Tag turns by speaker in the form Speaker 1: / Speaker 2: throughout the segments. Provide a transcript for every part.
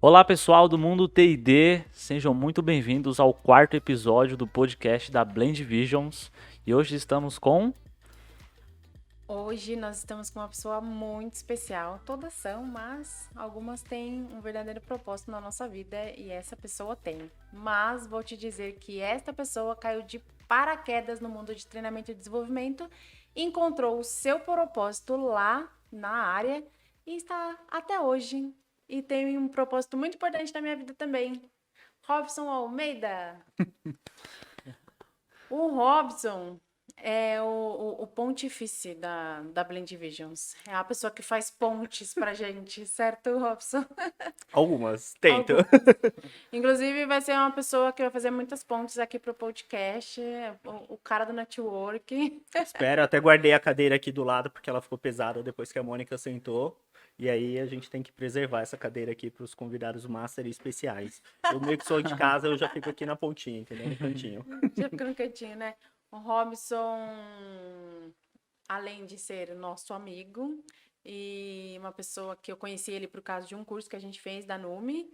Speaker 1: Olá pessoal do Mundo TID, sejam muito bem-vindos ao quarto episódio do podcast da Blend Visions. E hoje estamos com...
Speaker 2: Hoje nós estamos com uma pessoa muito especial. Todas são, mas algumas têm um verdadeiro propósito na nossa vida e essa pessoa tem. Mas vou te dizer que esta pessoa caiu de paraquedas no mundo de treinamento e desenvolvimento, encontrou o seu propósito lá na área e está até hoje. E tem um propósito muito importante na minha vida também. Robson Almeida. O Robson é o pontífice da Blend Visions. É a pessoa que faz pontes pra gente, certo, Robson?
Speaker 3: Algumas, tento.
Speaker 2: Inclusive, vai ser uma pessoa que vai fazer muitas pontes aqui pro podcast, o cara do network.
Speaker 3: Espero, até guardei a cadeira aqui do lado porque ela ficou pesada depois que a Mônica sentou. E aí a gente tem que preservar essa cadeira aqui para os convidados master e especiais. Eu meio que sou de casa, eu já fico aqui na pontinha, entendeu? No cantinho.
Speaker 2: Já fica no cantinho, né? O Robson, além de ser nosso amigo e uma pessoa que eu conheci ele por causa de um curso que a gente fez da NUME,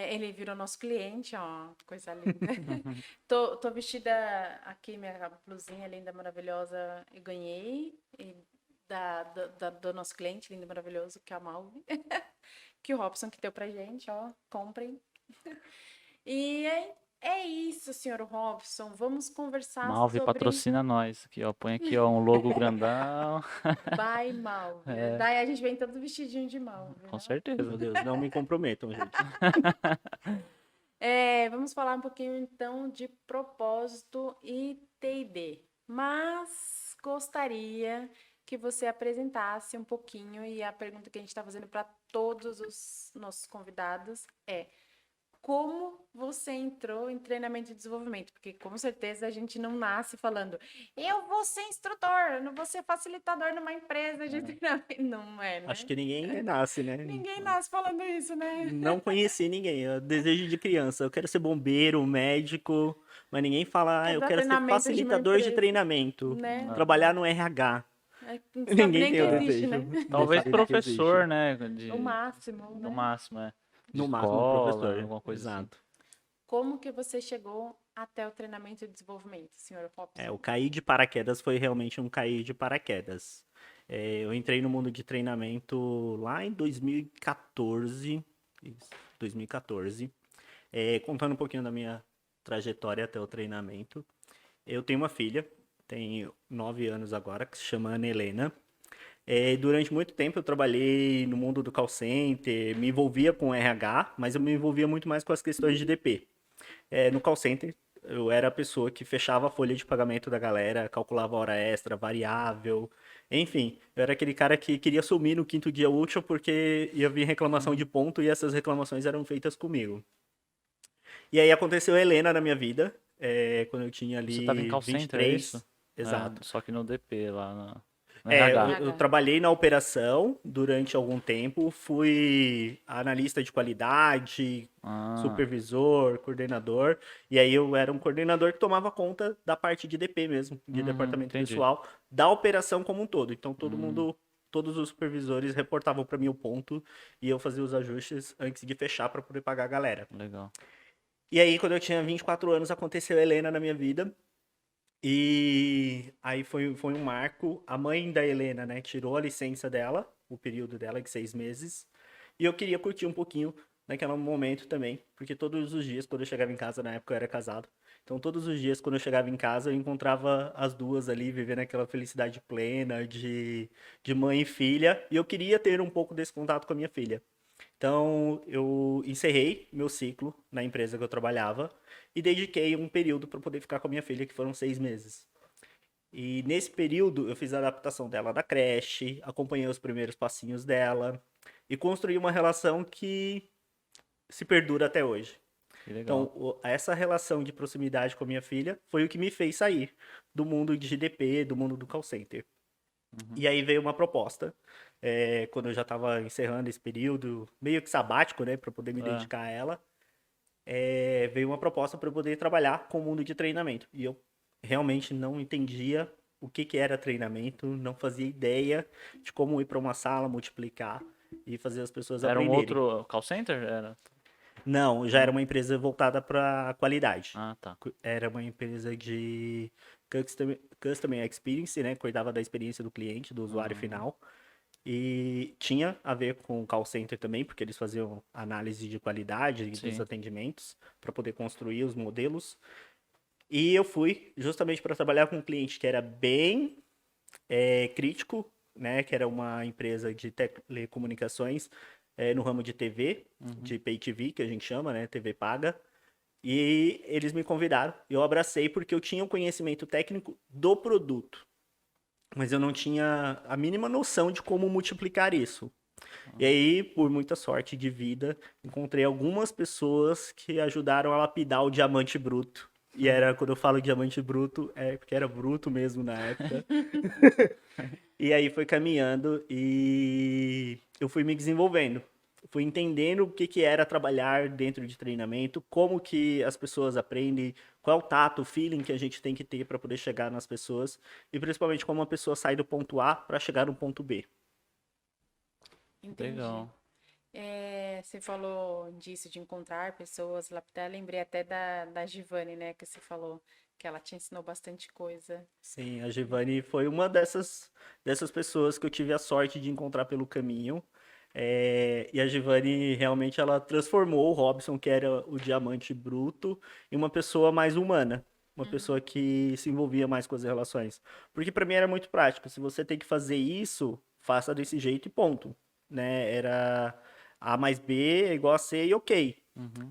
Speaker 2: ele virou nosso cliente, ó, coisa linda. Tô vestida aqui, minha blusinha linda, maravilhosa, eu ganhei do nosso cliente lindo, maravilhoso, que é a Malve, que o Robson que deu pra gente, ó, comprem. E é isso, senhor Robson. Vamos conversar
Speaker 1: Malve
Speaker 2: sobre...
Speaker 1: patrocina nós. Aqui, ó, põe aqui ó, um logo grandão.
Speaker 2: By Malve. Daí a gente vem todo vestidinho de Malve,
Speaker 1: Com
Speaker 2: né?
Speaker 1: certeza.
Speaker 3: Meu Deus, não me comprometam, gente.
Speaker 2: Vamos falar um pouquinho, então, de propósito e T&D. Mas gostaria que você apresentasse um pouquinho, e a pergunta que a gente está fazendo para todos os nossos convidados é: como você entrou em treinamento e desenvolvimento? Porque com certeza a gente não nasce falando, eu vou ser instrutor, eu não vou ser facilitador numa empresa de treinamento. Não é, né?
Speaker 3: Acho que ninguém nasce, né?
Speaker 2: Ninguém nasce falando isso, né?
Speaker 3: Não conheci ninguém. Eu desejo de criança. Eu quero ser bombeiro, médico, mas ninguém fala,
Speaker 2: Quer
Speaker 3: eu
Speaker 2: dar
Speaker 3: quero ser
Speaker 2: treinamento de uma
Speaker 3: facilitador de
Speaker 2: empresa,
Speaker 3: treinamento,
Speaker 2: né?
Speaker 3: trabalhar no RH.
Speaker 2: Não sabe
Speaker 3: Ninguém
Speaker 2: nem
Speaker 3: tem
Speaker 2: que
Speaker 3: o
Speaker 2: existe,
Speaker 3: desejo.
Speaker 2: né?
Speaker 1: Talvez
Speaker 3: Desse
Speaker 1: professor,
Speaker 3: desejo.
Speaker 1: né?
Speaker 2: O máximo,
Speaker 1: No
Speaker 2: né?
Speaker 1: máximo, é. De
Speaker 3: No máximo,
Speaker 1: escola,
Speaker 3: professor.
Speaker 1: alguma coisa assim.
Speaker 3: Exato.
Speaker 2: Como que você chegou até o treinamento e desenvolvimento, senhor Robson?
Speaker 3: O cair de paraquedas foi realmente um cair de paraquedas. Eu entrei no mundo de treinamento lá em 2014. Isso, 2014. Contando um pouquinho da minha trajetória até o treinamento. Eu tenho uma filha, tem 9 anos agora, que se chama Ana Helena. Durante muito tempo eu trabalhei no mundo do call center, me envolvia com RH, mas eu me envolvia muito mais com as questões de DP. No call center, eu era a pessoa que fechava a folha de pagamento da galera, calculava hora extra, variável, enfim, eu era aquele cara que queria sumir no quinto dia útil porque ia vir reclamação de ponto e essas reclamações eram feitas comigo. E aí aconteceu a Helena na minha vida, quando eu tinha
Speaker 1: Você estava em
Speaker 3: ali
Speaker 1: call center, é isso?
Speaker 3: 23, exato.
Speaker 1: Só que no DP lá, no
Speaker 3: É, eu,
Speaker 1: RH.
Speaker 3: eu trabalhei na operação durante algum tempo, fui analista de qualidade,
Speaker 1: Ah,
Speaker 3: supervisor, coordenador, e aí eu era um coordenador que tomava conta da parte de DP mesmo, de departamento
Speaker 1: entendi.
Speaker 3: pessoal, da operação como um todo. Então todo mundo, todos os supervisores reportavam para mim o ponto e eu fazia os ajustes antes de fechar para poder pagar a galera.
Speaker 1: Legal.
Speaker 3: E aí quando eu tinha 24 anos aconteceu a Helena na minha vida. E aí foi um marco. A mãe da Helena, né, tirou a licença dela, o período dela de 6 meses. E eu queria curtir um pouquinho naquele momento também. Porque todos os dias, quando eu chegava em casa, na época eu era casado. Então todos os dias, quando eu chegava em casa, eu encontrava as duas ali, vivendo aquela felicidade plena de mãe e filha. E eu queria ter um pouco desse contato com a minha filha. Então, eu encerrei meu ciclo na empresa que eu trabalhava e dediquei um período para poder ficar com a minha filha, que foram 6 meses. E nesse período, eu fiz a adaptação dela da creche, acompanhei os primeiros passinhos dela e construí uma relação que se perdura até hoje.
Speaker 1: Que legal.
Speaker 3: Então, essa relação de proximidade com a minha filha foi o que me fez sair do mundo de GDP, do mundo do call center. E aí veio uma proposta, quando eu já estava encerrando esse período, meio que sabático, né, para poder me dedicar a ela, veio uma proposta para eu poder trabalhar com o mundo de treinamento. E eu realmente não entendia o que era treinamento, não fazia ideia de como ir para uma sala, multiplicar. e fazer as pessoas
Speaker 1: Era um
Speaker 3: aprenderem.
Speaker 1: outro call center? Era?
Speaker 3: Não, já era uma empresa voltada para qualidade.
Speaker 1: Ah, tá.
Speaker 3: Era uma empresa de customer experience, né? Cuidava da experiência do cliente, do usuário final. E tinha a ver com call center também, porque eles faziam análise de qualidade dos
Speaker 1: Sim.
Speaker 3: atendimentos para poder construir os modelos. E eu fui justamente para trabalhar com um cliente que era bem crítico, né? Que era uma empresa de telecomunicações no ramo de TV, de Pay TV, que a gente chama, né? TV paga. E eles me convidaram, eu abracei porque eu tinha o conhecimento técnico do produto, mas eu não tinha a mínima noção de como multiplicar isso. E aí, por muita sorte de vida, encontrei algumas pessoas que ajudaram a lapidar o diamante bruto. E era, quando eu falo diamante bruto, é porque era bruto mesmo na época. E aí foi caminhando e eu fui me desenvolvendo. Fui entendendo o que era trabalhar dentro de treinamento, como que as pessoas aprendem, qual é o tato, o feeling que a gente tem que ter para poder chegar nas pessoas e principalmente como uma pessoa sai do ponto A para chegar no ponto B.
Speaker 2: Entendi.
Speaker 1: Legal.
Speaker 2: Você falou disso, de encontrar pessoas, lapidar. Lembrei até da Givane, né? Que você falou que ela te ensinou bastante coisa.
Speaker 3: Sim, a Giovanni foi uma dessas pessoas que eu tive a sorte de encontrar pelo caminho. E a Giovanni realmente ela transformou o Robson, que era o diamante bruto, em uma pessoa mais humana. Uma pessoa que se envolvia mais com as relações. Porque para mim era muito prático. Se você tem que fazer isso, faça desse jeito e ponto. Né? Era A mais B é igual a C e ok.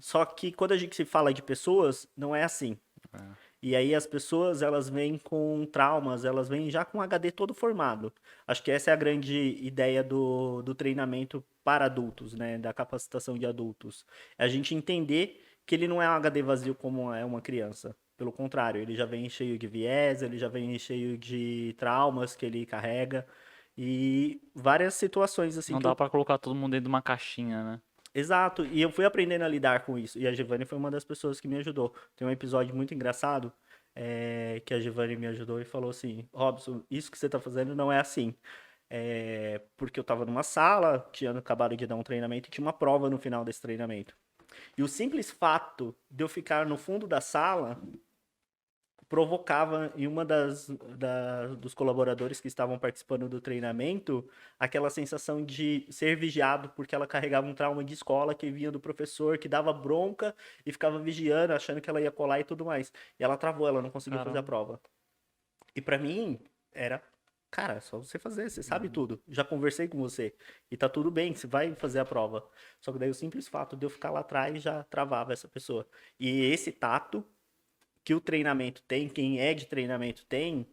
Speaker 3: Só que quando a gente se fala de pessoas, não é assim. E aí as pessoas, elas vêm com traumas, elas vêm já com o HD todo formado. Acho que essa é a grande ideia do treinamento para adultos, né? Da capacitação de adultos. É a gente entender que ele não é um HD vazio como é uma criança. Pelo contrário, ele já vem cheio de viés, ele já vem cheio de traumas que ele carrega. E várias situações assim
Speaker 1: Não
Speaker 3: que
Speaker 1: dá
Speaker 3: eu.
Speaker 1: pra colocar todo mundo dentro de uma caixinha, né?
Speaker 3: Exato, e eu fui aprendendo a lidar com isso. E a Giovanni foi uma das pessoas que me ajudou. Tem um episódio muito engraçado que a Giovanni me ajudou e falou assim: Robson, isso que você tá fazendo não é assim. Porque eu tava numa sala, tinha acabado de dar um treinamento e tinha uma prova no final desse treinamento. E o simples fato de eu ficar no fundo da sala provocava em uma dos colaboradores que estavam participando do treinamento aquela sensação de ser vigiado, porque ela carregava um trauma de escola que vinha do professor, que dava bronca e ficava vigiando, achando que ela ia colar e tudo mais. E ela travou, ela não conseguiu fazer a
Speaker 1: Caramba.
Speaker 3: prova. E pra mim, era, cara, é só você fazer, você sabe tudo. Já conversei com você e tá tudo bem, você vai fazer a prova. Só que daí o simples fato de eu ficar lá atrás já travava essa pessoa. E esse tato que o treinamento tem, quem é de treinamento tem,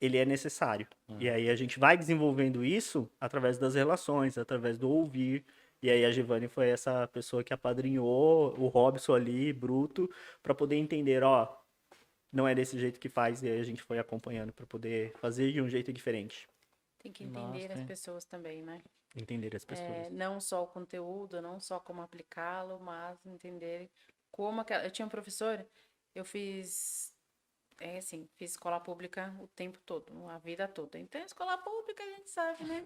Speaker 3: ele é necessário. E aí a gente vai desenvolvendo isso através das relações, através do ouvir. E aí a Giovanni foi essa pessoa que apadrinhou o Robson ali, bruto, para poder entender, ó, não é desse jeito que faz, e aí a gente foi acompanhando para poder fazer de um jeito diferente.
Speaker 2: Tem que entender
Speaker 1: Nossa,
Speaker 2: as
Speaker 1: hein?
Speaker 2: pessoas também, né?
Speaker 3: Entender as pessoas.
Speaker 2: Não só o conteúdo, não só como aplicá-lo, mas entender como aquela. Eu tinha um professor, eu fiz, assim, fiz escola pública o tempo todo, a vida toda. Então, escola pública a gente sabe, né?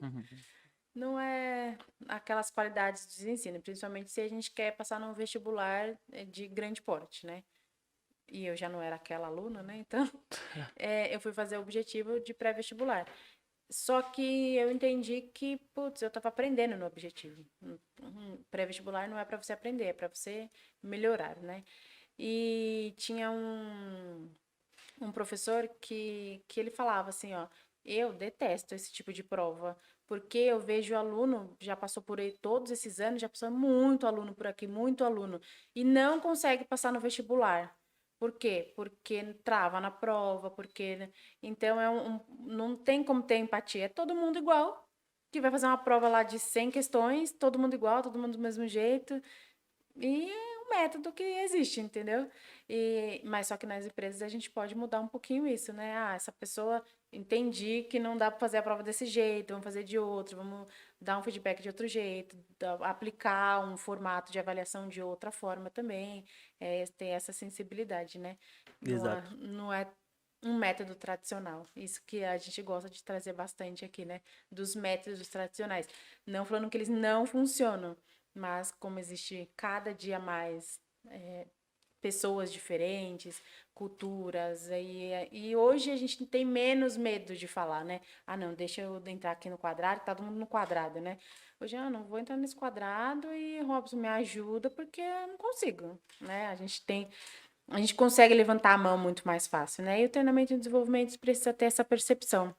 Speaker 2: Não é aquelas qualidades de ensino, principalmente se a gente quer passar num vestibular de grande porte, né? E eu já não era aquela aluna, né? Então, eu fui fazer o objetivo de pré-vestibular. Só que eu entendi que, putz, eu tava aprendendo no objetivo. Pré-vestibular não é para você aprender, é para você melhorar, né? E tinha um professor que ele falava assim, ó, eu detesto esse tipo de prova, porque eu vejo aluno, já passou por aí todos esses anos, já passou muito aluno por aqui, muito aluno, e não consegue passar no vestibular. Por quê? Porque trava na prova, porque... Então, não tem como ter empatia. É todo mundo igual, que vai fazer uma prova lá de 100 questões, todo mundo igual, todo mundo do mesmo jeito, e é um método que existe, entendeu? Mas só que nas empresas a gente pode mudar um pouquinho isso, né? Ah, essa pessoa entendi que não dá para fazer a prova desse jeito, vamos fazer de outro, vamos dar um feedback de outro jeito, aplicar um formato de avaliação de outra forma também, ter essa sensibilidade, né?
Speaker 3: Exato.
Speaker 2: Não é um método tradicional. Isso que a gente gosta de trazer bastante aqui, né? Dos métodos tradicionais. Não falando que eles não funcionam, mas como existe cada dia mais pessoas diferentes, culturas, e hoje a gente tem menos medo de falar, né? Ah, não, deixa eu entrar aqui no quadrado, tá todo mundo no quadrado, né? Hoje, não vou entrar nesse quadrado e Robson me ajuda porque eu não consigo, né? A gente consegue levantar a mão muito mais fácil, né? E o treinamento e desenvolvimento precisa ter essa percepção.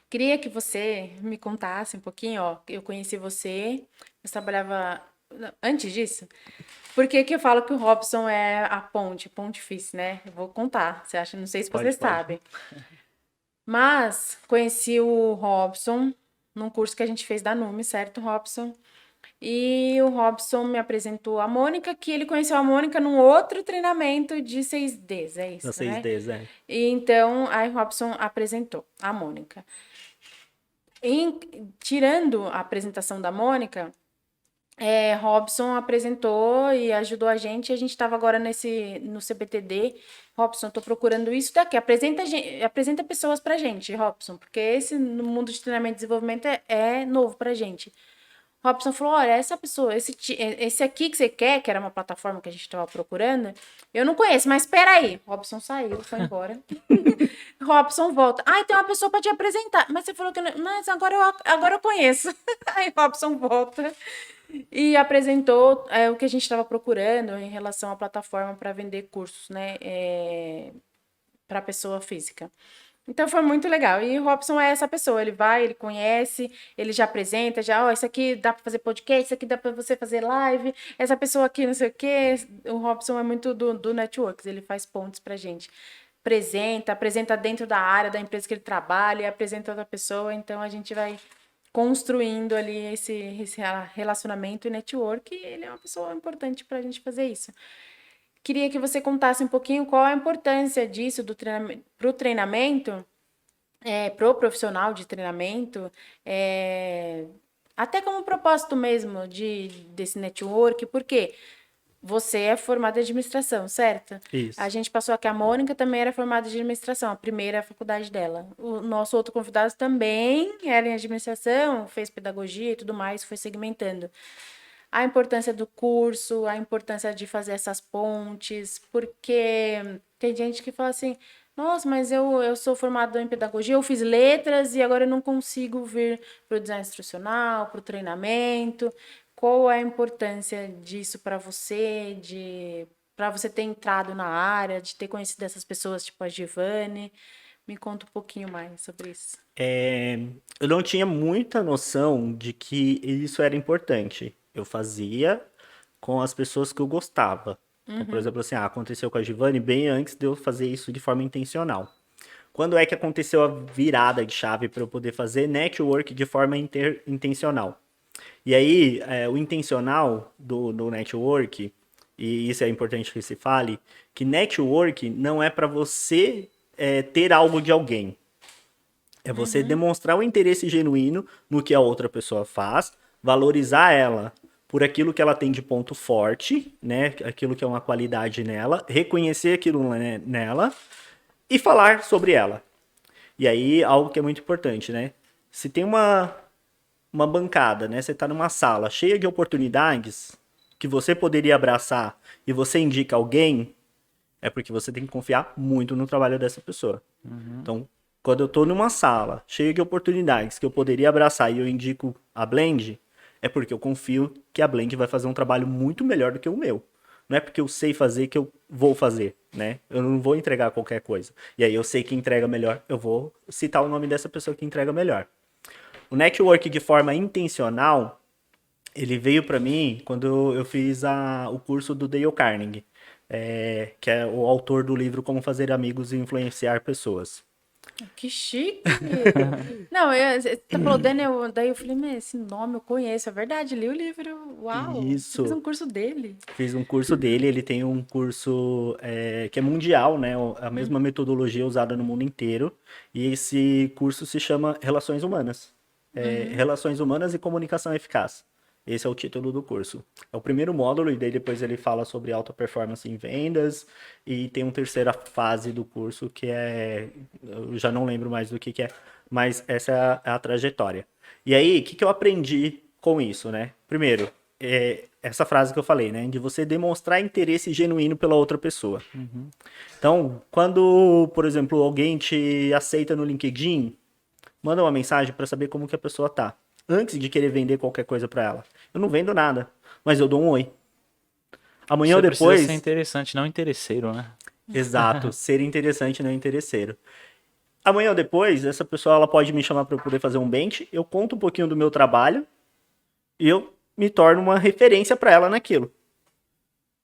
Speaker 2: Queria que você me contasse um pouquinho, ó. Eu conheci você, eu trabalhava antes disso. Por que que eu falo que o Robson é a ponte difícil, né? Eu vou contar. Você acha? Não sei se você
Speaker 3: Pode.
Speaker 2: sabe. Mas conheci o Robson num curso que a gente fez da NUME, certo, Robson? E o Robson me apresentou a Mônica, que ele conheceu a Mônica num outro treinamento de 6Ds, é
Speaker 3: Na
Speaker 2: isso, né?
Speaker 3: 6Ds, é.
Speaker 2: E então, aí o Robson apresentou a Mônica. Tirando a apresentação da Mônica, Robson apresentou e ajudou a gente estava agora no CBTD. Robson, estou procurando isso daqui. Apresenta pessoas pra gente, Robson, porque esse no mundo de treinamento e desenvolvimento é novo pra gente. Robson falou: olha, essa pessoa, esse aqui que você quer, que era uma plataforma que a gente estava procurando, eu não conheço, mas espera aí. Robson saiu, foi embora. Robson volta. Ah, tem uma pessoa para te apresentar. Mas você falou que não. Mas agora eu conheço. Aí Robson volta e apresentou o que a gente estava procurando em relação à plataforma para vender cursos, né? Para pessoa física. Então foi muito legal. E o Robson é essa pessoa, ele vai, ele conhece, ele já apresenta, isso aqui dá para fazer podcast, isso aqui dá para você fazer live, essa pessoa aqui não sei o quê. O Robson é muito do networks, ele faz pontes pra gente. Apresenta dentro da área da empresa que ele trabalha, apresenta outra pessoa, então a gente vai construindo ali esse relacionamento e network, e ele é uma pessoa importante pra gente fazer isso. Queria que você contasse um pouquinho qual a importância disso para o treinamento, para o profissional de treinamento, até como propósito mesmo desse network, porque você é formada em administração, certo?
Speaker 3: Isso.
Speaker 2: A gente passou aqui, a Mônica também era formada em administração, a primeira faculdade dela. O nosso outro convidado também era em administração, fez pedagogia e tudo mais, foi segmentando. A importância do curso, a importância de fazer essas pontes, porque tem gente que fala assim, nossa, mas eu sou formado em pedagogia, eu fiz letras e agora eu não consigo vir para o design instrucional, para o treinamento. Qual é a importância disso para você, para você ter entrado na área, de ter conhecido essas pessoas tipo a Giovanni? Me conta um pouquinho mais sobre isso.
Speaker 3: Eu não tinha muita noção de que isso era importante. Eu fazia com as pessoas que eu gostava. Então, por exemplo, assim, aconteceu com a Giovanni bem antes de eu fazer isso de forma intencional. Quando é que aconteceu a virada de chave para eu poder fazer network de forma intencional? E aí, o intencional do network, e isso é importante que se fale, que network não é para você ter algo de alguém. É você demonstrar o interesse genuíno no que a outra pessoa faz, valorizar ela por aquilo que ela tem de ponto forte, né? Aquilo que é uma qualidade nela, reconhecer aquilo nela e falar sobre ela. E aí, algo que é muito importante, né? Se tem uma bancada, né? Você tá numa sala cheia de oportunidades que você poderia abraçar e você indica alguém, é porque você tem que confiar muito no trabalho dessa pessoa. Então, quando eu tô numa sala cheia de oportunidades que eu poderia abraçar e eu indico a Blend, é porque eu confio que a Blend vai fazer um trabalho muito melhor do que o meu. Não é porque eu sei fazer que eu vou fazer, né? Eu não vou entregar qualquer coisa. E aí eu sei que entrega melhor, eu vou citar o nome dessa pessoa que entrega melhor. O network de forma intencional, ele veio para mim quando eu fiz o curso do Dale Carnegie, que é o autor do livro Como Fazer Amigos e Influenciar Pessoas.
Speaker 2: Que chique! Não, você falou Daniel, daí eu falei, mas esse nome eu conheço, é verdade, li o livro, uau!
Speaker 3: Isso.
Speaker 2: Você fez um curso dele.
Speaker 3: Fiz um curso dele, ele tem um curso que é mundial, né? A mesma metodologia usada no mundo inteiro. E esse curso se chama Relações Humanas. Relações Humanas e Comunicação Eficaz. Esse é o título do curso. É o primeiro módulo, e daí depois ele fala sobre alta performance em vendas, e tem uma terceira fase do curso que é. Eu já não lembro mais do que é, mas essa é a trajetória. E aí, o que eu aprendi com isso, né? Primeiro, essa frase que eu falei, né? De você demonstrar interesse genuíno pela outra pessoa. Então, quando, por exemplo, alguém te aceita no LinkedIn, manda uma mensagem para saber como que a pessoa tá, antes de querer vender qualquer coisa para ela. Eu não vendo nada, mas eu dou um oi. Amanhã ou
Speaker 1: Você precisa ser
Speaker 3: depois,
Speaker 1: interessante, não interesseiro, né?
Speaker 3: exato, ser interessante, não interesseiro. Amanhã ou depois, essa pessoa ela pode me chamar para eu poder fazer um bench, eu conto um pouquinho do meu trabalho e eu me torno uma referência para ela naquilo.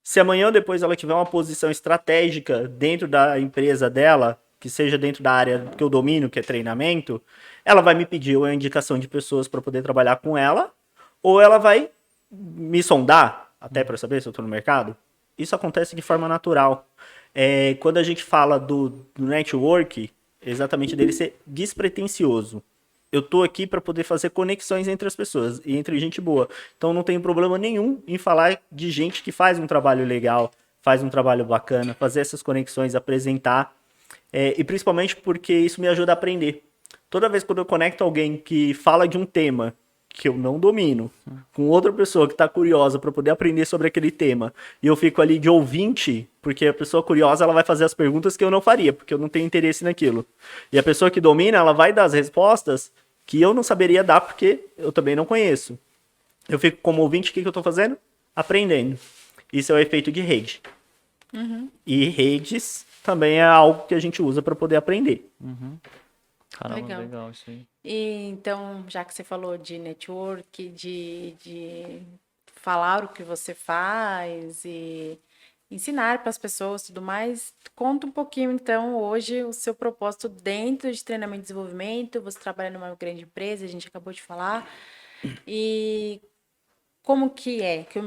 Speaker 3: Se amanhã ou depois ela tiver uma posição estratégica dentro da empresa dela, que seja dentro da área que eu domino, que é treinamento, ela vai me pedir uma indicação de pessoas para poder trabalhar com ela, ou ela vai me sondar, até para saber se eu estou no mercado. Isso acontece de forma natural. Quando a gente fala do network, exatamente dele ser despretensioso. Eu tô aqui para poder fazer conexões entre as pessoas e entre gente boa. Então não tenho problema nenhum em falar de gente que faz um trabalho legal, faz um trabalho bacana, fazer essas conexões, apresentar. E principalmente porque isso me ajuda a aprender. Toda vez que eu conecto alguém que fala de um tema que eu não domino, com outra pessoa que está curiosa para poder aprender sobre aquele tema, e eu fico ali de ouvinte, porque a pessoa curiosa ela vai fazer as perguntas que eu não faria, porque eu não tenho interesse naquilo. E a pessoa que domina, ela vai dar as respostas que eu não saberia dar, porque eu também não conheço. Eu fico como ouvinte, o que eu estou fazendo? Aprendendo. Isso é o efeito de rede. E redes também é algo que a gente usa para poder aprender.
Speaker 1: Caramba,
Speaker 2: Legal.
Speaker 1: legal isso aí.
Speaker 2: E então, já que você falou de network, de falar o que você faz e ensinar para as pessoas e tudo mais, conta um pouquinho então hoje o seu propósito dentro de treinamento e desenvolvimento. Você trabalha numa grande empresa, a gente acabou de falar. E como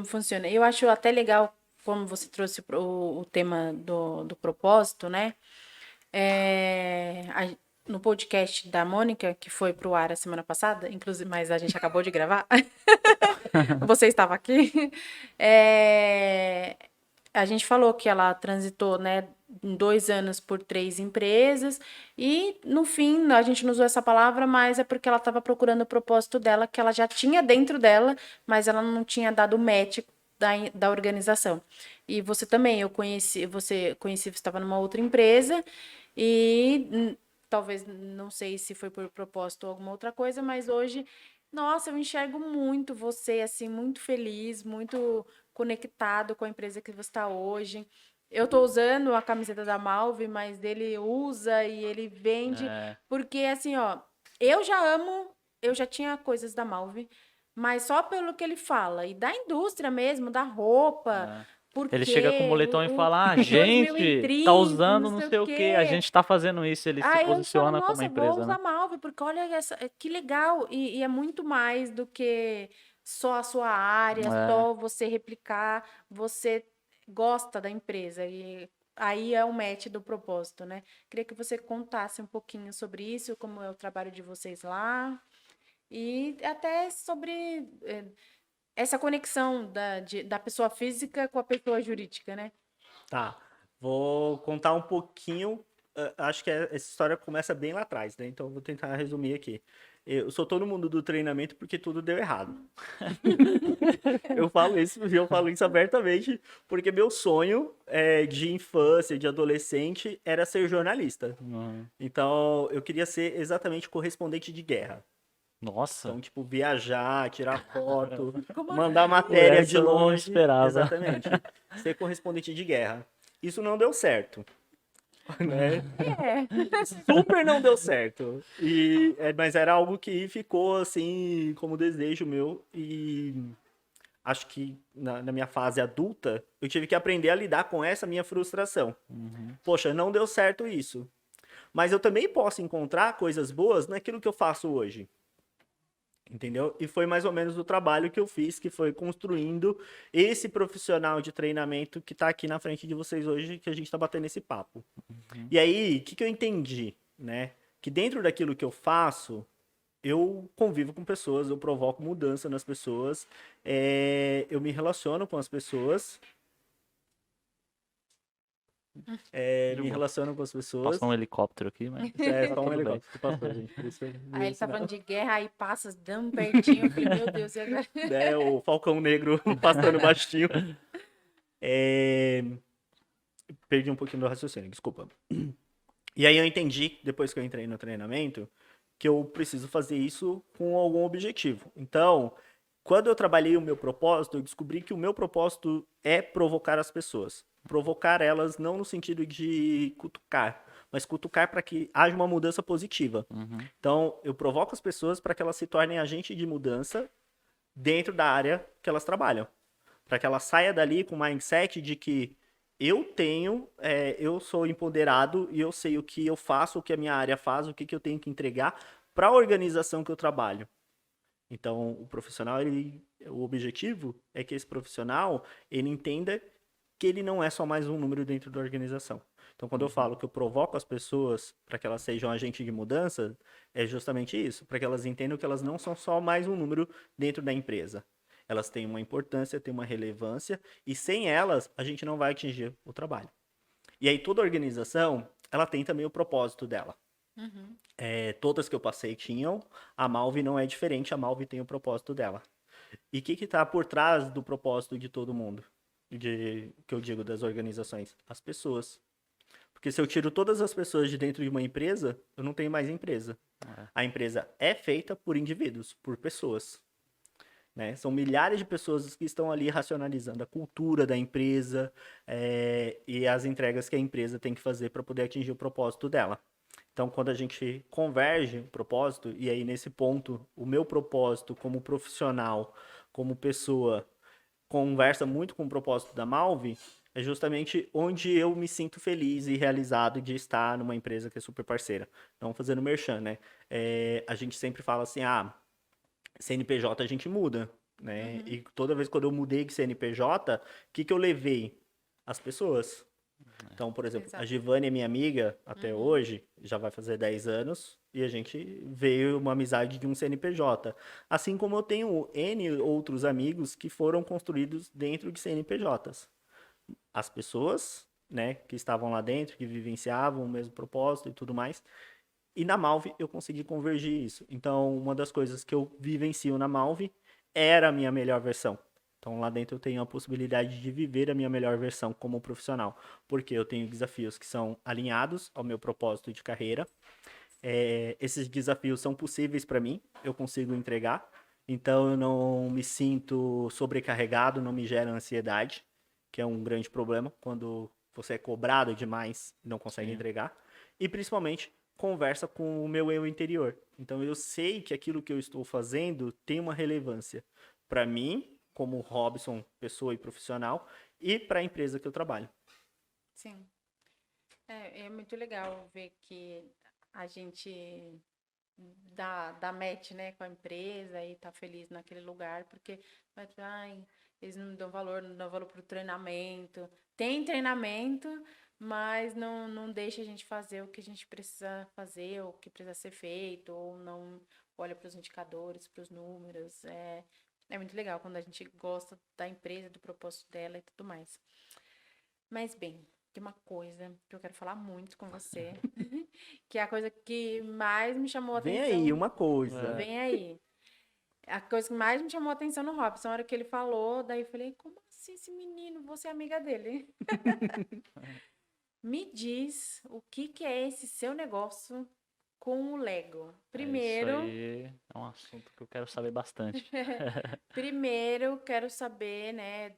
Speaker 2: funciona? Eu acho até legal como você trouxe o tema do propósito, né? No podcast da Mônica, que foi pro ar a semana passada, inclusive, mas a gente acabou de gravar, você estava aqui, a gente falou que ela transitou, né, em 2 anos por 3 empresas, e no fim, a gente não usou essa palavra, mas é porque ela estava procurando o propósito dela, que ela já tinha dentro dela, mas ela não tinha dado match da organização. E você também, você estava numa outra empresa, e talvez, não sei se foi por propósito ou alguma outra coisa, mas hoje, nossa, eu enxergo muito você, assim, muito feliz, muito conectado com a empresa que você está hoje. Eu estou usando a camiseta da Malve, mas ele usa e ele vende, porque assim, ó, eu já tinha coisas da Malve, mas só pelo que ele fala, e da indústria mesmo, da roupa,
Speaker 1: Ele chega com o
Speaker 2: porque
Speaker 1: moletom e fala: a gente tá
Speaker 2: 2030,
Speaker 1: usando
Speaker 2: não
Speaker 1: não
Speaker 2: sei o
Speaker 1: sei o que, a
Speaker 2: quê.
Speaker 1: gente tá fazendo isso. Ele se
Speaker 2: Aí eu falo,
Speaker 1: posiciona como uma
Speaker 2: nossa, vou
Speaker 1: empresa,
Speaker 2: usar
Speaker 1: né?
Speaker 2: Malve, porque olha essa, que legal. E é muito mais do que só a sua área,
Speaker 1: É.
Speaker 2: só você replicar, você gosta da empresa. E aí é o match do propósito, né? Queria que você contasse um pouquinho sobre isso, como é o trabalho de vocês lá, e até sobre essa conexão da pessoa física com a pessoa jurídica, né?
Speaker 3: Tá, vou contar um pouquinho. Acho que essa história começa bem lá atrás, né? Então eu vou tentar resumir aqui. Eu sou todo mundo do treinamento porque tudo deu errado. Eu falo isso abertamente, porque meu sonho de infância, de adolescente, era ser jornalista.
Speaker 1: Uhum.
Speaker 3: Então eu queria ser exatamente correspondente de guerra.
Speaker 1: Nossa,
Speaker 3: Então, tipo, viajar, tirar foto,
Speaker 2: Como
Speaker 3: mandar
Speaker 1: por
Speaker 3: matéria de
Speaker 1: essa eu não
Speaker 3: longe.
Speaker 1: esperava.
Speaker 3: Exatamente. Ser correspondente de guerra. Isso não deu certo, né?
Speaker 2: é.
Speaker 3: Super não deu certo. Mas era algo que ficou, assim, como desejo meu. E acho que na minha fase adulta, eu tive que aprender a lidar com essa minha frustração. Poxa, não deu certo isso. Mas eu também posso encontrar coisas boas naquilo que eu faço hoje. Entendeu? E foi mais ou menos o trabalho que eu fiz, que foi construindo esse profissional de treinamento que está aqui na frente de vocês hoje, que a gente está batendo esse papo. E aí, o que eu entendi, né? Que dentro daquilo que eu faço, eu convivo com pessoas, eu provoco mudança nas pessoas, eu me relaciono com as pessoas,
Speaker 1: De
Speaker 3: me
Speaker 1: boa.
Speaker 3: relaciono com as pessoas.
Speaker 1: Passou um helicóptero aqui, mas
Speaker 3: É
Speaker 1: tá
Speaker 3: só um
Speaker 1: tudo bem.
Speaker 3: helicóptero que passou, gente. Por isso eu
Speaker 2: Aí
Speaker 3: vi
Speaker 2: ele
Speaker 3: o
Speaker 2: tá
Speaker 3: sinal.
Speaker 2: falando de guerra, aí passa dando pertinho. Eu falei, meu Deus, e agora?
Speaker 3: Né, o Falcão Negro passando baixinho. É, perdi um pouquinho do raciocínio, desculpa. E aí eu entendi, depois que eu entrei no treinamento, que eu preciso fazer isso com algum objetivo. Então, quando eu trabalhei o meu propósito, eu descobri que o meu propósito é provocar as pessoas. Provocar elas não no sentido de cutucar, mas cutucar para que haja uma mudança positiva.
Speaker 1: Uhum.
Speaker 3: Então, eu provoco as pessoas para que elas se tornem agente de mudança dentro da área que elas trabalham. Para que ela saia dali com o mindset de que eu sou empoderado e eu sei o que eu faço, o que a minha área faz, o que eu tenho que entregar para a organização que eu trabalho. Então, o profissional, o objetivo é que esse profissional, ele entenda que ele não é só mais um número dentro da organização. Então, quando eu falo que eu provoco as pessoas para que elas sejam agentes de mudança, é justamente isso, para que elas entendam que elas não são só mais um número dentro da empresa. Elas têm uma importância, têm uma relevância, e sem elas, a gente não vai atingir o trabalho. E aí, toda organização, ela tem também o propósito dela.
Speaker 2: Uhum.
Speaker 3: Todas que eu passei tinham, a Malve não é diferente, a Malve tem o propósito dela. E o que está por trás do propósito de todo mundo? Que eu digo das organizações? As pessoas. Porque se eu tiro todas as pessoas de dentro de uma empresa, eu não tenho mais empresa. A empresa é feita por indivíduos, por pessoas. Né? São milhares de pessoas que estão ali racionalizando a cultura da empresa e as entregas que a empresa tem que fazer para poder atingir o propósito dela. Então, quando a gente converge o propósito, e aí nesse ponto, o meu propósito como profissional, como pessoa, conversa muito com o propósito da Malve, é justamente onde eu me sinto feliz e realizado de estar numa empresa que é super parceira. Então, fazendo merchan, né? A gente sempre fala assim, CNPJ a gente muda, né?
Speaker 2: Uhum.
Speaker 3: E toda vez quando eu mudei de CNPJ, o que eu levei? As pessoas. Então, por exemplo, a
Speaker 2: Exato.
Speaker 3: Giovanni é minha amiga até
Speaker 2: Uhum.
Speaker 3: hoje, já vai fazer 10 anos, e a gente veio uma amizade de um CNPJ. Assim como eu tenho N outros amigos que foram construídos dentro de CNPJs. As pessoas, né, que estavam lá dentro, que vivenciavam o mesmo propósito e tudo mais. E na Malve eu consegui convergir isso. Então, uma das coisas que eu vivencio na Malve era a minha melhor versão. Então, lá dentro eu tenho a possibilidade de viver a minha melhor versão como profissional, porque eu tenho desafios que são alinhados ao meu propósito de carreira. Esses desafios são possíveis para mim, eu consigo entregar. Então, eu não me sinto sobrecarregado, não me gera ansiedade, que é um grande problema quando você é cobrado demais e não consegue
Speaker 1: Sim.
Speaker 3: entregar. E principalmente conversa com o meu eu interior. Então eu sei que aquilo que eu estou fazendo tem uma relevância para mim, como Robson, pessoa e profissional, e para a empresa que eu trabalho.
Speaker 2: Sim. É muito legal ver que a gente dá match, né, com a empresa e tá feliz naquele lugar, porque ai, eles não dão valor pro treinamento. Tem treinamento, mas não deixa a gente fazer o que a gente precisa fazer, o que precisa ser feito, ou não olha para os indicadores, para os números. É muito legal quando a gente gosta da empresa, do propósito dela e tudo mais. Mas bem, tem uma coisa que eu quero falar muito com você, que é a coisa que mais me chamou a
Speaker 3: Vem aí
Speaker 2: atenção.
Speaker 3: uma coisa.
Speaker 2: Vem aí. A coisa que mais me chamou a atenção no Robson, a hora que ele falou, daí eu falei, como assim esse menino? Você é amiga dele? Me diz o que é esse seu negócio com o Lego.
Speaker 1: Isso
Speaker 2: Primeiro,
Speaker 1: aí é um assunto que eu quero saber bastante.
Speaker 2: primeiro quero saber, né,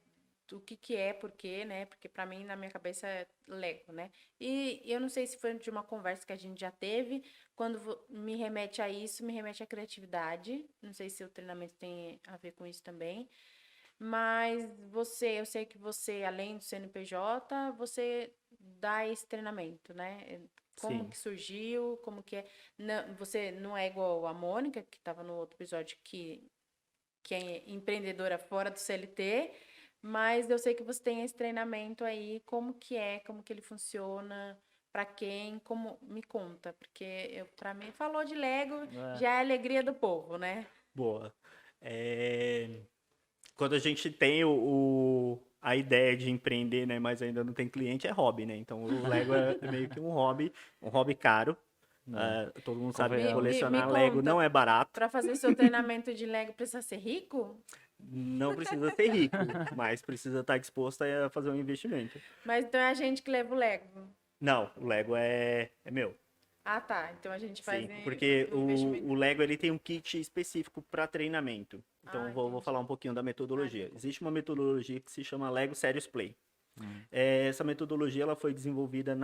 Speaker 2: do que é, por quê, né? Porque pra mim, na minha cabeça, é Lego, né? E eu não sei se foi de uma conversa que a gente já teve, quando me remete a isso, me remete à criatividade. Não sei se o treinamento tem a ver com isso também. Mas eu sei que você, além do CNPJ, você dá esse treinamento, né? Como
Speaker 3: Sim.
Speaker 2: que surgiu, como que é. Não, você não é igual a Mônica, que estava no outro episódio, que é empreendedora fora do CLT, mas eu sei que você tem esse treinamento aí, como que ele funciona, para quem como me conta, porque para mim falou de Lego
Speaker 1: É.
Speaker 2: já é a alegria do povo, né?
Speaker 3: Boa. Quando a gente tem a ideia de empreender, né, mas ainda não tem cliente, é hobby, né? Então o Lego é meio que um hobby caro. Todo mundo sabe que
Speaker 1: Convenhamos.
Speaker 2: Me
Speaker 3: colecionar Lego
Speaker 2: conta,
Speaker 3: não é barato.
Speaker 2: para fazer seu treinamento de Lego precisa ser rico?
Speaker 3: Não precisa ser rico, mas precisa estar disposto a fazer um investimento.
Speaker 2: Mas então é a gente que leva o Lego.
Speaker 3: Não, o Lego é meu.
Speaker 2: Ah, tá. Então a gente faz
Speaker 3: Sim, porque
Speaker 2: um investimento.
Speaker 3: o Lego ele tem um kit específico para treinamento. Então
Speaker 2: Ah,
Speaker 3: eu vou
Speaker 2: entendi.
Speaker 3: falar um pouquinho da metodologia.
Speaker 2: entendi.
Speaker 3: Existe uma metodologia que se chama Lego Serious Play.
Speaker 1: Hum.
Speaker 3: Essa metodologia ela foi desenvolvida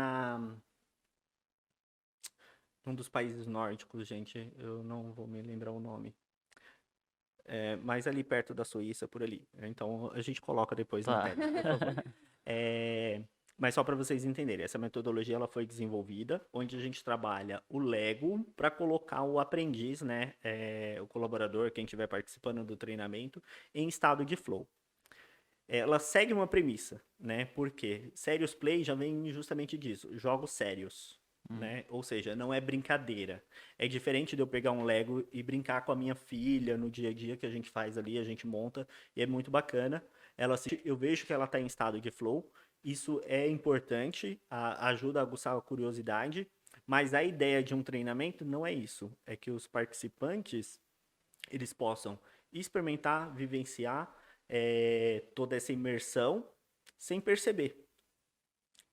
Speaker 3: num dos países nórdicos, gente. Eu não vou me lembrar o nome. Mas ali perto da Suíça, por ali. Então a gente coloca depois na
Speaker 1: Tá.
Speaker 3: tela, por favor. Mas só para vocês entenderem, essa metodologia ela foi desenvolvida, onde a gente trabalha o Lego para colocar o aprendiz, né, o colaborador, quem estiver participando do treinamento, em estado de flow. Ela segue uma premissa, né? Porque Serious Play já vem justamente disso, jogos sérios, né? Ou seja, não é brincadeira. É diferente de eu pegar um Lego e brincar com a minha filha no dia a dia que a gente faz ali, a gente monta, e é muito bacana. Eu vejo que ela está em estado de flow. Isso é importante, ajuda a aguçar a curiosidade, mas a ideia de um treinamento não é isso. É que os participantes eles possam experimentar, vivenciar toda essa imersão sem perceber.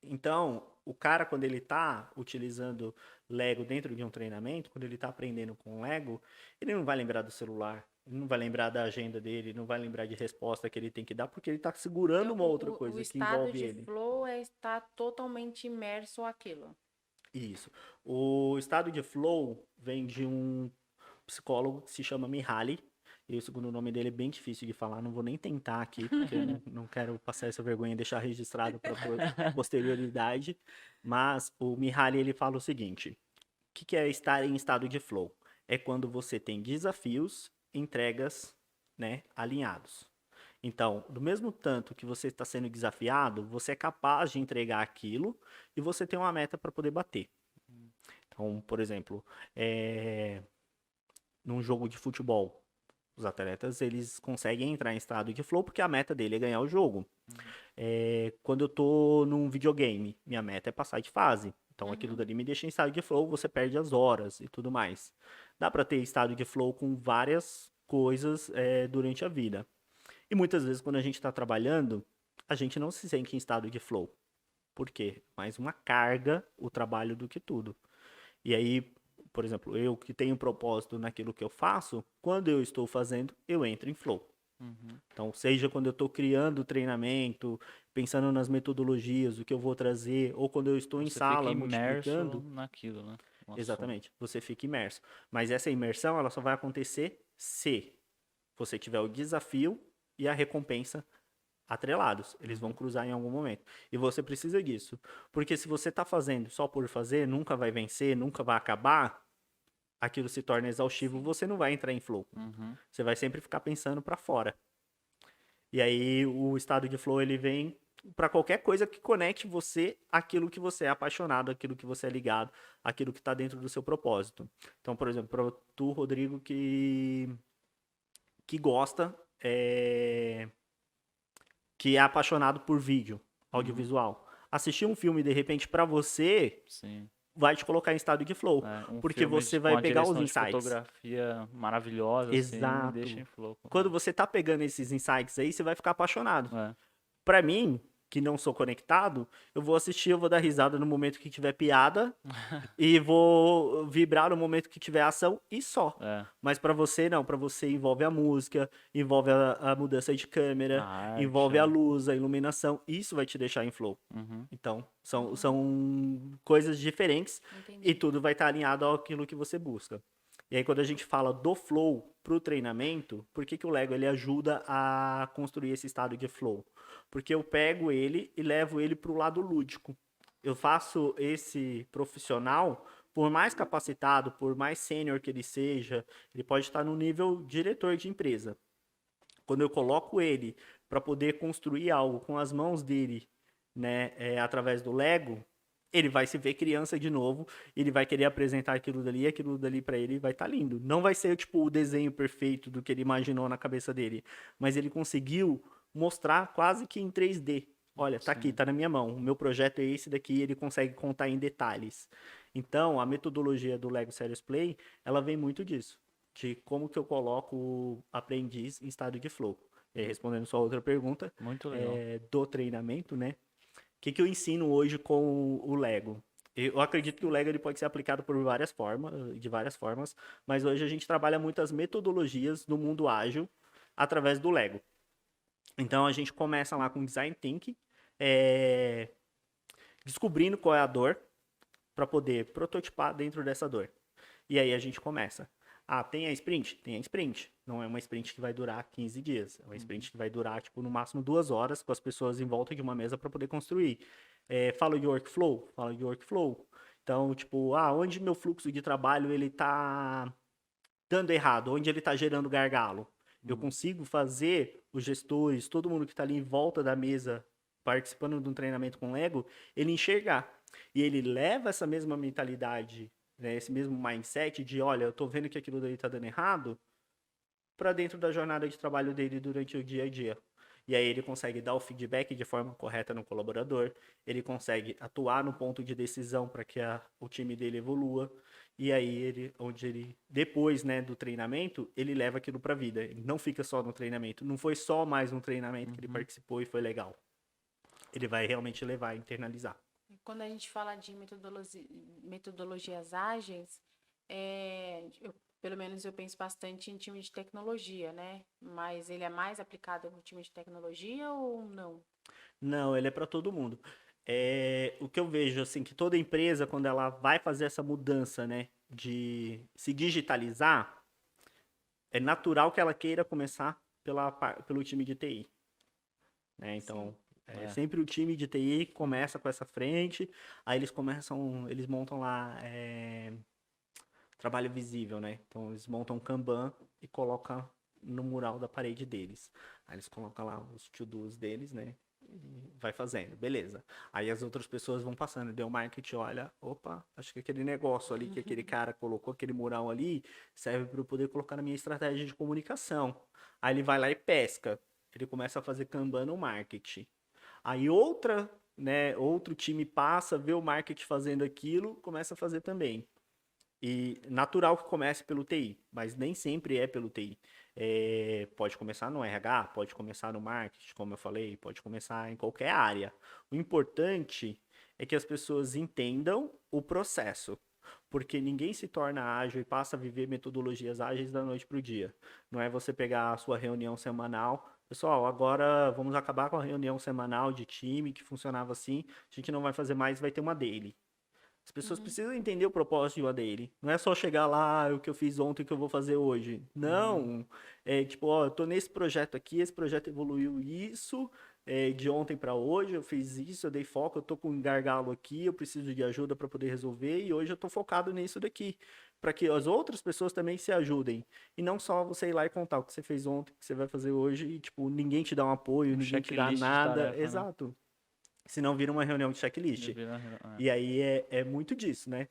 Speaker 3: Então, o cara, quando ele está utilizando Lego dentro de um treinamento, quando ele está aprendendo com Lego, ele não vai lembrar do celular, ele não vai lembrar da agenda dele, não vai lembrar de resposta que ele tem que dar, porque ele está segurando uma outra coisa que envolve ele.
Speaker 2: O estado de flow é estar totalmente imerso àquilo.
Speaker 3: Isso. O estado de flow vem de um psicólogo que se chama Mihaly. E o segundo nome dele é bem difícil de falar, não vou nem tentar aqui, porque eu não quero passar essa vergonha e deixar registrado para posterioridade. Mas o Mihaly ele fala o seguinte: o que é estar em estado de flow? É quando você tem desafios, entregas, né, alinhados. Então, do mesmo tanto que você está sendo desafiado, você é capaz de entregar aquilo e você tem uma meta para poder bater. Então, por exemplo, num jogo de futebol, os atletas eles conseguem entrar em estado de flow porque a meta dele é ganhar o jogo. Quando eu tô num videogame, minha meta é passar de fase. Então aquilo dali me deixa em estado de flow, você perde as horas e tudo mais. Dá para ter estado de flow com várias coisas durante a vida. E muitas vezes quando a gente está trabalhando, a gente não se sente em estado de flow. Por quê? Mais uma carga o trabalho do que tudo. E aí, por exemplo, eu que tenho propósito naquilo que eu faço, quando eu estou fazendo, eu entro em flow. Então, seja quando eu estou criando treinamento, pensando nas metodologias, o que eu vou trazer, ou quando eu estou em
Speaker 1: Você
Speaker 3: sala
Speaker 1: fica imerso
Speaker 3: multiplicando.
Speaker 1: naquilo, né? No assunto.
Speaker 3: Exatamente, você fica imerso. Mas essa imersão, ela só vai acontecer se você tiver o desafio e a recompensa atrelados. Eles vão cruzar em algum momento. E você precisa disso. Porque se você está fazendo só por fazer, nunca vai vencer, nunca vai acabar, aquilo se torna exaustivo, você não vai entrar em flow. Você vai sempre ficar pensando para fora. E aí o estado de flow ele vem para qualquer coisa que conecte você àquilo que você é apaixonado, àquilo que você é ligado, àquilo que está dentro do seu propósito. Então, por exemplo, para tu, Rodrigo, que gosta, que é apaixonado por vídeo, audiovisual. Assistir um filme, de repente, para você,
Speaker 1: Sim.
Speaker 3: vai te colocar em estado de flow. Porque
Speaker 1: filme
Speaker 3: você
Speaker 1: com
Speaker 3: vai
Speaker 1: uma
Speaker 3: pegar os
Speaker 1: direção de
Speaker 3: insights.
Speaker 1: fotografia maravilhosa, assim, me
Speaker 3: Exato.
Speaker 1: deixa em flow.
Speaker 3: Quando você tá pegando esses insights aí, você vai ficar apaixonado.
Speaker 1: É.
Speaker 3: Pra mim, que não sou conectado, eu vou assistir, eu vou dar risada no momento que tiver piada e vou vibrar no momento que tiver ação e só. Mas pra você, não. Pra você envolve a música, envolve a mudança de câmera,
Speaker 1: A arte,
Speaker 3: envolve a luz, a iluminação. Isso vai te deixar em flow. Então, são coisas diferentes
Speaker 2: Entendi.
Speaker 3: e tudo vai estar alinhado àquilo que você busca. E aí, quando a gente fala do flow pro treinamento, por que o Lego ele ajuda a construir esse estado de flow? Porque eu pego ele e levo ele pro lado lúdico. Eu faço esse profissional, por mais capacitado, por mais sênior que ele seja, ele pode estar no nível diretor de empresa. Quando eu coloco ele para poder construir algo com as mãos dele, né, através do Lego, ele vai se ver criança de novo, ele vai querer apresentar aquilo dali para ele vai estar lindo. Não vai ser tipo o desenho perfeito do que ele imaginou na cabeça dele, mas ele conseguiu mostrar quase que em 3D. Olha, tá aqui,
Speaker 1: Sim.
Speaker 3: tá na minha mão. O meu projeto é esse daqui, ele consegue contar em detalhes. Então, a metodologia do Lego Serious Play, ela vem muito disso, de como que eu coloco o aprendiz em estado de flow. E aí, respondendo sua outra pergunta,
Speaker 1: Muito legal.
Speaker 3: do treinamento, né? O que, que eu ensino hoje com o Lego? Eu acredito que o Lego ele pode ser aplicado por várias formas, de várias formas, mas hoje a gente trabalha muitas metodologias do mundo ágil através do Lego. Então a gente começa lá com design thinking, é, descobrindo qual é a dor para poder prototipar dentro dessa dor. E aí a gente começa. Ah, tem a sprint? Tem a sprint. Não é uma sprint que vai durar 15 dias. É uma sprint que vai durar, tipo, no máximo 2 horas com as pessoas em volta de uma mesa para poder construir. Fala de workflow? Fala de workflow. Então, tipo, onde meu fluxo de trabalho ele tá dando errado? Onde ele tá gerando gargalo? Eu consigo fazer os gestores, todo mundo que está ali em volta da mesa participando de um treinamento com Lego, ele enxergar. E ele leva essa mesma mentalidade, né, esse mesmo mindset de, olha, eu tô vendo que aquilo daí tá dando errado, para dentro da jornada de trabalho dele durante o dia a dia. E aí ele consegue dar o feedback de forma correta no colaborador, ele consegue atuar no ponto de decisão para que o time dele evolua, e aí ele depois, né, do treinamento, ele leva aquilo para a vida. Ele não fica só no treinamento, não foi só mais um treinamento que ele participou e foi legal. Ele vai realmente levar e internalizar.
Speaker 2: Quando a gente fala de metodologias ágeis, pelo menos eu penso bastante em time de tecnologia, né? Mas ele é mais aplicado no time de tecnologia ou não?
Speaker 3: Não, ele é para todo mundo. O que eu vejo, assim, que toda empresa, quando ela vai fazer essa mudança, né, de se digitalizar, é natural que ela queira começar pelo time de TI, né? Então,
Speaker 2: Sim.
Speaker 3: sempre o time de TI começa com essa frente, aí eles montam lá trabalho visível, né? Então, eles montam um Kanban e colocam no mural da parede deles. Aí eles colocam lá os to-dos deles, né? E vai fazendo, beleza. Aí as outras pessoas vão passando, deu marketing, olha, opa, acho que aquele negócio ali que aquele cara colocou, aquele mural ali, serve para eu poder colocar na minha estratégia de comunicação. Aí ele vai lá e pesca. Ele começa a fazer Kanban no marketing. Aí outro time passa, vê o marketing fazendo aquilo, começa a fazer também. E natural que comece pelo TI, mas nem sempre é pelo TI. Pode começar no RH, pode começar no marketing, como eu falei, pode começar em qualquer área. O importante é que as pessoas entendam o processo, porque ninguém se torna ágil e passa a viver metodologias ágeis da noite para o dia. Não é você pegar a sua reunião semanal. Pessoal, agora vamos acabar com a reunião semanal de time que funcionava assim. A gente não vai fazer mais, vai ter uma daily. As pessoas
Speaker 2: Uhum.
Speaker 3: precisam entender o propósito de uma daily. Não é só chegar lá, o que eu fiz ontem, o que eu vou fazer hoje. Não. É tipo, ó, eu tô nesse projeto aqui, esse projeto evoluiu isso, de ontem para hoje, eu fiz isso, eu dei foco, eu tô com um gargalo aqui, eu preciso de ajuda para poder resolver, e hoje eu tô focado nisso daqui. Para que as outras pessoas também se ajudem. E não só você ir lá e contar o que você fez ontem, o que você vai fazer hoje, e, tipo, ninguém te dá um apoio,
Speaker 1: Um
Speaker 3: ninguém te dá
Speaker 1: checklist de
Speaker 3: nada.
Speaker 1: tarefa, né?
Speaker 3: Exato. Senão vira uma reunião de checklist.
Speaker 1: É.
Speaker 3: E aí é muito disso, né?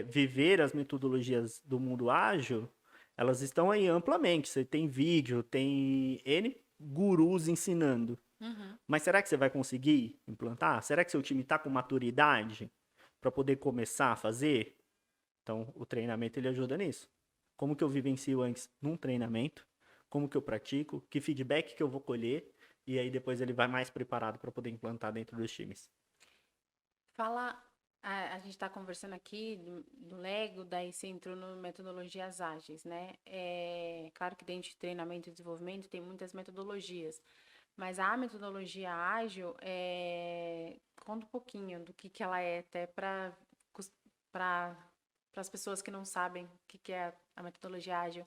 Speaker 3: Viver as metodologias do mundo ágil, elas estão aí amplamente. Você tem vídeo, tem N gurus ensinando.
Speaker 2: Uhum.
Speaker 3: Mas será que você vai conseguir implantar? Será que seu time está com maturidade para poder começar a fazer? Então, o treinamento ele ajuda nisso. Como que eu vivencio antes num treinamento? Como que eu pratico? Que feedback que eu vou colher? E aí depois ele vai mais preparado para poder implantar dentro dos times.
Speaker 2: Fala, a gente está conversando aqui do Lego, daí você entrou no metodologias ágeis, né? É claro que dentro de treinamento e desenvolvimento tem muitas metodologias, mas a metodologia ágil, conta um pouquinho do que ela é, até para as pessoas que não sabem o que é a metodologia ágil.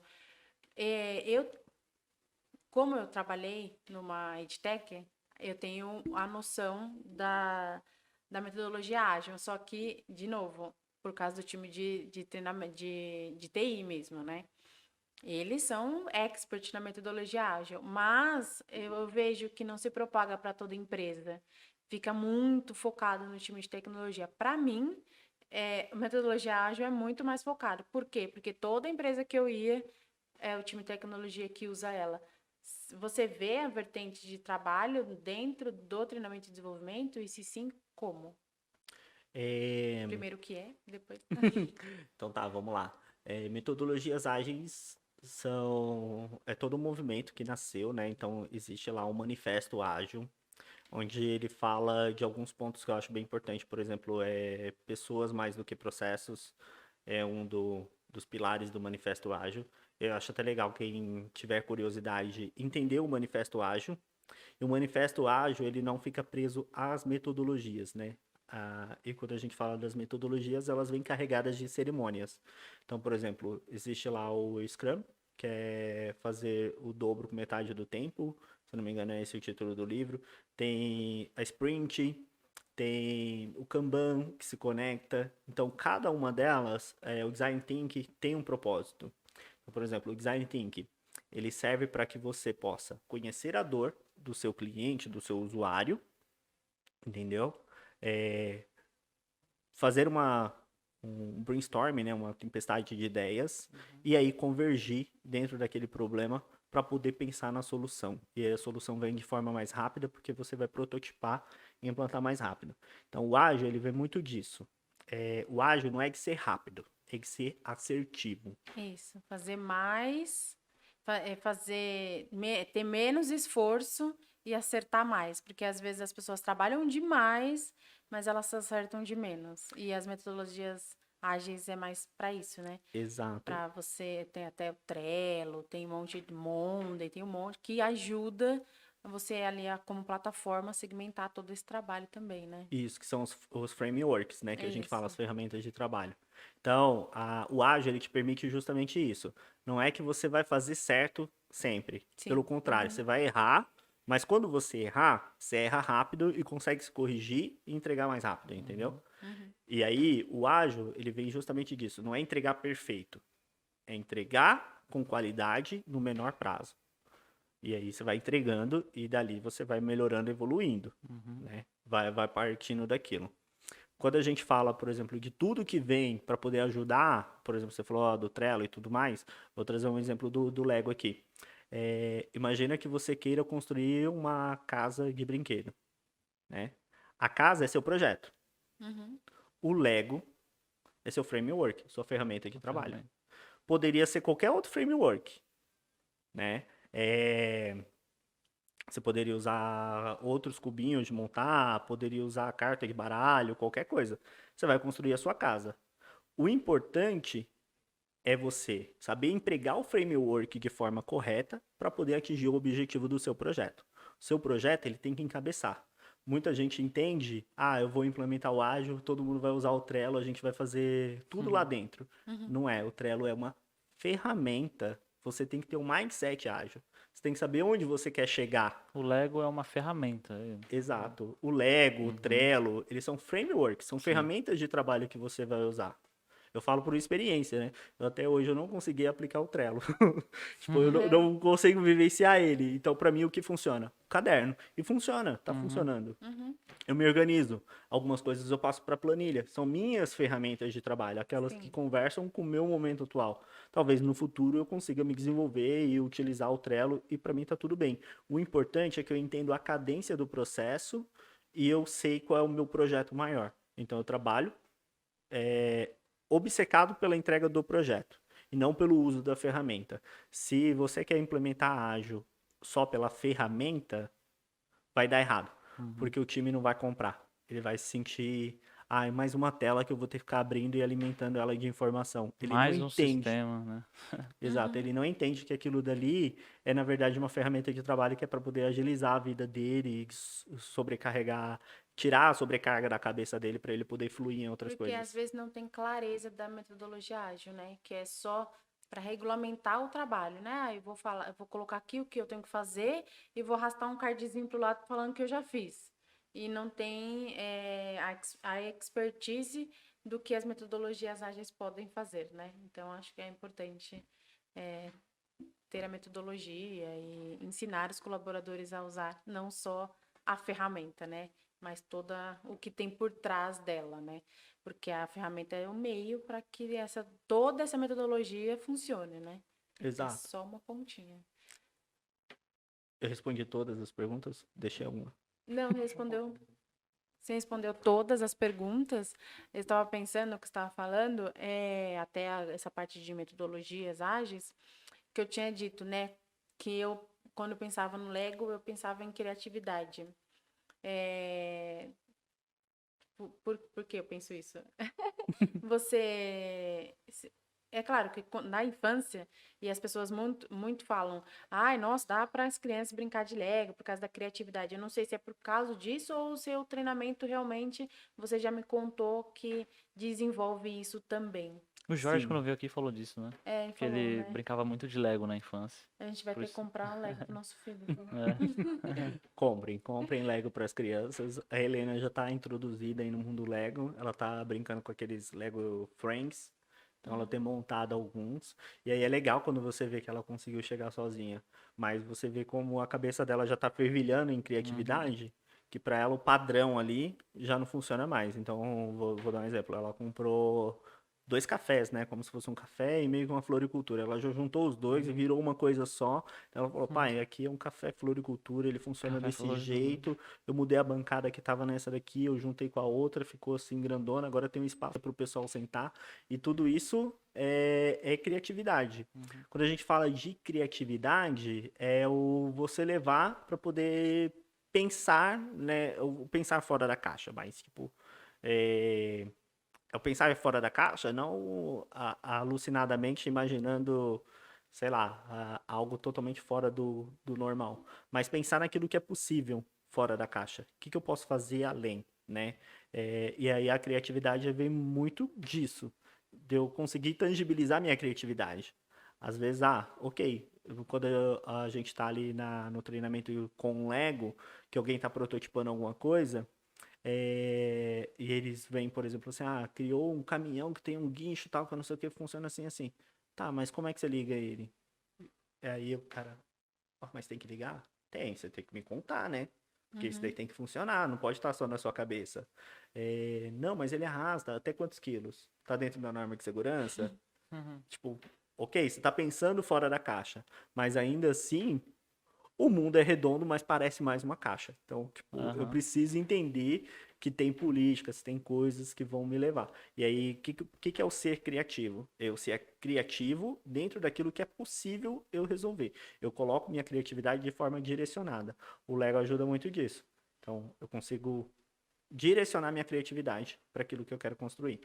Speaker 2: Como eu trabalhei numa EdTech, eu tenho a noção da metodologia ágil, só que, de novo, por causa do time de treinamento de TI mesmo, né? Eles são expert na metodologia ágil, mas eu vejo que não se propaga para toda empresa. fica muito focado no time de tecnologia. Para mim, a metodologia ágil é muito mais focado. Por quê? Porque toda empresa que eu ia, é o time de tecnologia que usa ela. Você vê a vertente de trabalho dentro do treinamento e desenvolvimento? E se sim, como?
Speaker 3: É,
Speaker 2: Primeiro o que é, depois...
Speaker 3: Então tá, vamos lá. Metodologias ágeis é todo um movimento que nasceu, né? Então existe lá um manifesto ágil, onde ele fala de alguns pontos que eu acho bem importante. Por exemplo, pessoas mais do que processos é dos pilares do manifesto ágil. Eu acho até legal quem tiver curiosidade de entender o manifesto ágil. E o manifesto ágil, ele não fica preso às metodologias, né? E quando a gente fala das metodologias, elas vêm carregadas de cerimônias. Então, por exemplo, existe lá o Scrum, que é fazer o dobro com metade do tempo. Se eu não me engano, é esse o título do livro. Tem a Sprint, tem o Kanban, que se conecta. Então, cada uma delas, o Design Thinking tem um propósito. Então, por exemplo, o Design Thinking, ele serve para que você possa conhecer a dor do seu cliente, do seu usuário, entendeu? É, fazer um brainstorming, né, uma tempestade de ideias, e aí convergir dentro daquele problema para poder pensar na solução. E aí a solução vem de forma mais rápida, porque você vai prototipar e implantar mais rápido. Então, o ágil, ele vem muito disso. O ágil não é de ser rápido, é de ser assertivo.
Speaker 2: Isso, fazer mais, ter menos esforço e acertar mais, porque às vezes as pessoas trabalham demais, mas elas acertam de menos. E as metodologias ágeis é mais para isso, né?
Speaker 3: Exato.
Speaker 2: Para você, tem até o Trello, tem um monte de Monday, tem um monte que ajuda você ali como plataforma segmentar todo esse trabalho também, né?
Speaker 3: Isso, que são os frameworks, né? Que
Speaker 2: É
Speaker 3: a gente fala,
Speaker 2: isso.
Speaker 3: as ferramentas de trabalho. Então, o ágil, ele te permite justamente isso. Não é que você vai fazer certo sempre. Pelo
Speaker 2: Sim.
Speaker 3: contrário,
Speaker 2: Uhum.
Speaker 3: você vai errar, mas quando você errar, você erra rápido e consegue se corrigir e entregar mais rápido, entendeu?
Speaker 2: Uhum.
Speaker 3: E aí, o ágil, ele vem justamente disso. Não é entregar perfeito. É entregar com qualidade no menor prazo. E aí você vai entregando e dali você vai melhorando, evoluindo, né? Vai partindo daquilo. Quando a gente fala, por exemplo, de tudo que vem para poder ajudar, por exemplo, você falou do Trello e tudo mais, vou trazer um exemplo do Lego aqui. Imagina que você queira construir uma casa de brinquedo, né? A casa é seu projeto.
Speaker 2: Uhum.
Speaker 3: O Lego é seu framework, sua ferramenta de trabalho.
Speaker 1: Ferramenta.
Speaker 3: Poderia ser qualquer outro framework, né? Você poderia usar outros cubinhos de montar, poderia usar carta de baralho, qualquer coisa. Você vai construir a sua casa. O importante é você saber empregar o framework de forma correta para poder atingir o objetivo do seu projeto. O seu projeto ele tem que encabeçar. Muita gente entende, eu vou implementar o ágil, todo mundo vai usar o Trello, a gente vai fazer tudo lá dentro.
Speaker 2: Uhum.
Speaker 3: Não é, o Trello é uma ferramenta. Você tem que ter um mindset ágil. Você tem que saber onde você quer chegar.
Speaker 1: O Lego é uma ferramenta.
Speaker 3: Exato. O Lego, o
Speaker 1: Uhum.
Speaker 3: Trello, eles são frameworks, são
Speaker 1: Sim.
Speaker 3: ferramentas de trabalho que você vai usar. Eu falo por experiência, né? Até hoje eu não consegui aplicar o Trello. Tipo, eu não consigo vivenciar ele. Então, para mim, o que funciona? O caderno. E funciona, tá funcionando.
Speaker 2: Uhum.
Speaker 3: Eu me organizo. Algumas coisas eu passo para planilha. São minhas ferramentas de trabalho, aquelas que
Speaker 2: Sim.
Speaker 3: conversam com o meu momento atual. Talvez no futuro eu consiga me desenvolver e utilizar o Trello e para mim tá tudo bem. O importante é que eu entendo a cadência do processo e eu sei qual é o meu projeto maior. Então eu trabalho obcecado pela entrega do projeto e não pelo uso da ferramenta. Se você quer implementar ágil só pela ferramenta, vai dar errado,
Speaker 1: Uhum.
Speaker 3: porque o time não vai comprar. Ele vai se sentir, é mais uma tela que eu vou ter que ficar abrindo e alimentando ela de informação. Ele não
Speaker 1: Mais um
Speaker 3: entende.
Speaker 1: sistema, né?
Speaker 3: Exato,
Speaker 2: Uhum.
Speaker 3: ele não entende que aquilo dali é, na verdade, uma ferramenta de trabalho que é para poder agilizar a vida dele, sobrecarregar, tirar a sobrecarga da cabeça dele para ele poder fluir em outras
Speaker 2: Porque às
Speaker 3: coisas.
Speaker 2: vezes não tem clareza da metodologia ágil, né? Que é só para regulamentar o trabalho, né? Eu vou falar, eu vou colocar aqui o que eu tenho que fazer e vou arrastar um cardzinho pro lado falando que eu já fiz. E não tem a expertise do que as metodologias ágeis podem fazer, né? Então acho que é importante é, ter a metodologia e ensinar os colaboradores a usar não só a ferramenta, né? mas toda o que tem por trás dela, né? Porque a ferramenta é o meio para que toda essa metodologia funcione, né? É
Speaker 3: Exato.
Speaker 2: só uma pontinha.
Speaker 3: Eu respondi todas as perguntas, deixei alguma.
Speaker 2: Não, respondeu. Você respondeu todas as perguntas. Eu estava pensando o que você estava falando, essa parte de metodologias ágeis, que eu tinha dito, né? Que quando eu pensava no Lego, eu pensava em criatividade. Por que eu penso isso? Você. É claro que na infância, e as pessoas muito, muito falam, ai, nossa, dá para as crianças brincar de Lego por causa da criatividade. Eu não sei se é por causa disso ou se o treinamento realmente, você já me contou que desenvolve isso também.
Speaker 1: O Jorge,
Speaker 3: Sim.
Speaker 1: quando veio aqui, falou disso, né?
Speaker 2: É, ele
Speaker 1: Que
Speaker 2: falou,
Speaker 1: ele
Speaker 2: né?
Speaker 1: brincava muito de Lego na infância.
Speaker 2: A gente vai
Speaker 1: Por
Speaker 2: ter que
Speaker 1: isso.
Speaker 2: comprar um Lego pro nosso filho.
Speaker 1: É.
Speaker 3: Comprem Lego para as crianças. A Helena já tá introduzida aí no mundo Lego. Ela tá brincando com aqueles Lego Friends. Então ela tem montado alguns. E aí é legal quando você vê que ela conseguiu chegar sozinha. Mas você vê como a cabeça dela já tá fervilhando em criatividade, que para ela o padrão ali já não funciona mais. Então vou dar um exemplo. Ela comprou 2 cafés, né? Como se fosse um café e meio que uma floricultura. Ela já juntou os dois e virou uma coisa só. Ela falou, pai, aqui é um café floricultura, ele funciona
Speaker 1: Café
Speaker 3: desse
Speaker 1: floricultura.
Speaker 3: jeito. Eu mudei a bancada que tava nessa daqui, eu juntei com a outra, ficou assim grandona. Agora tem um espaço para o pessoal sentar. E tudo isso é criatividade. Quando a gente fala de criatividade, é o você levar para poder pensar, né? O pensar fora da caixa, mas tipo. É, eu pensar fora da caixa, não alucinadamente imaginando, sei lá, algo totalmente fora do normal, mas pensar naquilo que é possível fora da caixa. O que eu posso fazer além, né? E aí a criatividade vem muito disso, de eu conseguir tangibilizar minha criatividade. Às vezes, ok, quando a gente está ali no treinamento com o Lego, que alguém está prototipando alguma coisa, e eles vêm, por exemplo, assim, criou um caminhão que tem um guincho e tal, que eu não sei o que, funciona assim, assim. Tá, mas como é que você liga ele? E aí o cara, mas tem que ligar? Tem, você tem que me contar, né? Porque isso daí tem que funcionar, não pode estar só na sua cabeça. Não, mas ele arrasta até quantos quilos? Tá dentro da norma de segurança? Tipo, ok, você tá pensando fora da caixa, mas ainda assim, o mundo é redondo, mas parece mais uma caixa. Então, tipo, eu
Speaker 1: Aham.
Speaker 3: preciso entender que tem políticas, tem coisas que vão me levar. E aí, o que é o ser criativo? Eu ser criativo dentro daquilo que é possível eu resolver. Eu coloco minha criatividade de forma direcionada. O Lego ajuda muito disso. Então, eu consigo direcionar minha criatividade para aquilo que eu quero construir.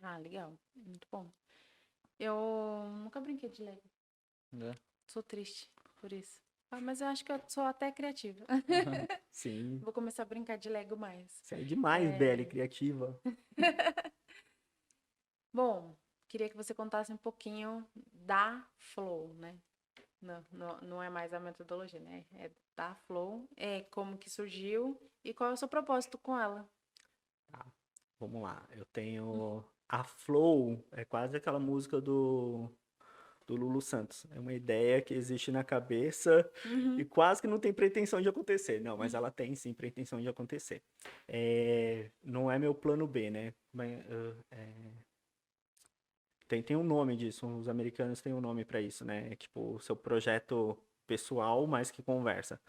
Speaker 2: Ah, legal. Muito bom. Eu nunca brinquei de Lego.
Speaker 1: É.
Speaker 2: Sou triste por isso. Mas eu acho que eu sou até criativa.
Speaker 3: Sim.
Speaker 2: Vou começar a brincar de Lego mais.
Speaker 3: Isso é demais, Belly, criativa.
Speaker 2: Bom, queria que você contasse um pouquinho da Flow, né? Não é mais a metodologia, né? É da Flow. Como que surgiu e qual é o seu propósito com ela?
Speaker 3: Tá, vamos lá. Eu tenho. A Flow é quase aquela música do Lulu Santos. É uma ideia que existe na cabeça e quase que não tem pretensão de acontecer. Não, mas ela tem sim pretensão de acontecer. Não é meu plano B, né? Tem um nome disso, os americanos têm um nome pra isso, né? É tipo o seu projeto pessoal, mais que conversa.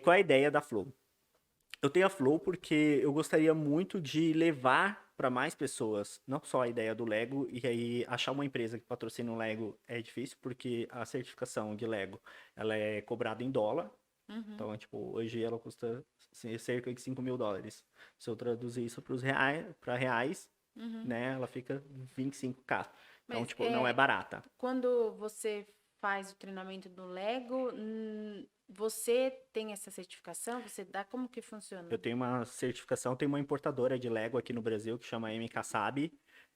Speaker 3: Qual é a ideia da Flow? Eu tenho a Flow porque eu gostaria muito de levar para mais pessoas, não só a ideia do Lego, e aí achar uma empresa que patrocina o Lego é difícil, porque a certificação de Lego, ela é cobrada em dólar, então, tipo, hoje ela custa cerca de US$ 5.000. Se eu traduzir isso para reais, né, ela fica 25K. Então,
Speaker 2: Mas
Speaker 3: tipo, não é barata.
Speaker 2: quando você faz o treinamento do Lego, você tem essa certificação? Você dá como que funciona?
Speaker 3: Eu tenho uma certificação, tem uma importadora de Lego aqui no Brasil que chama MK Sabe,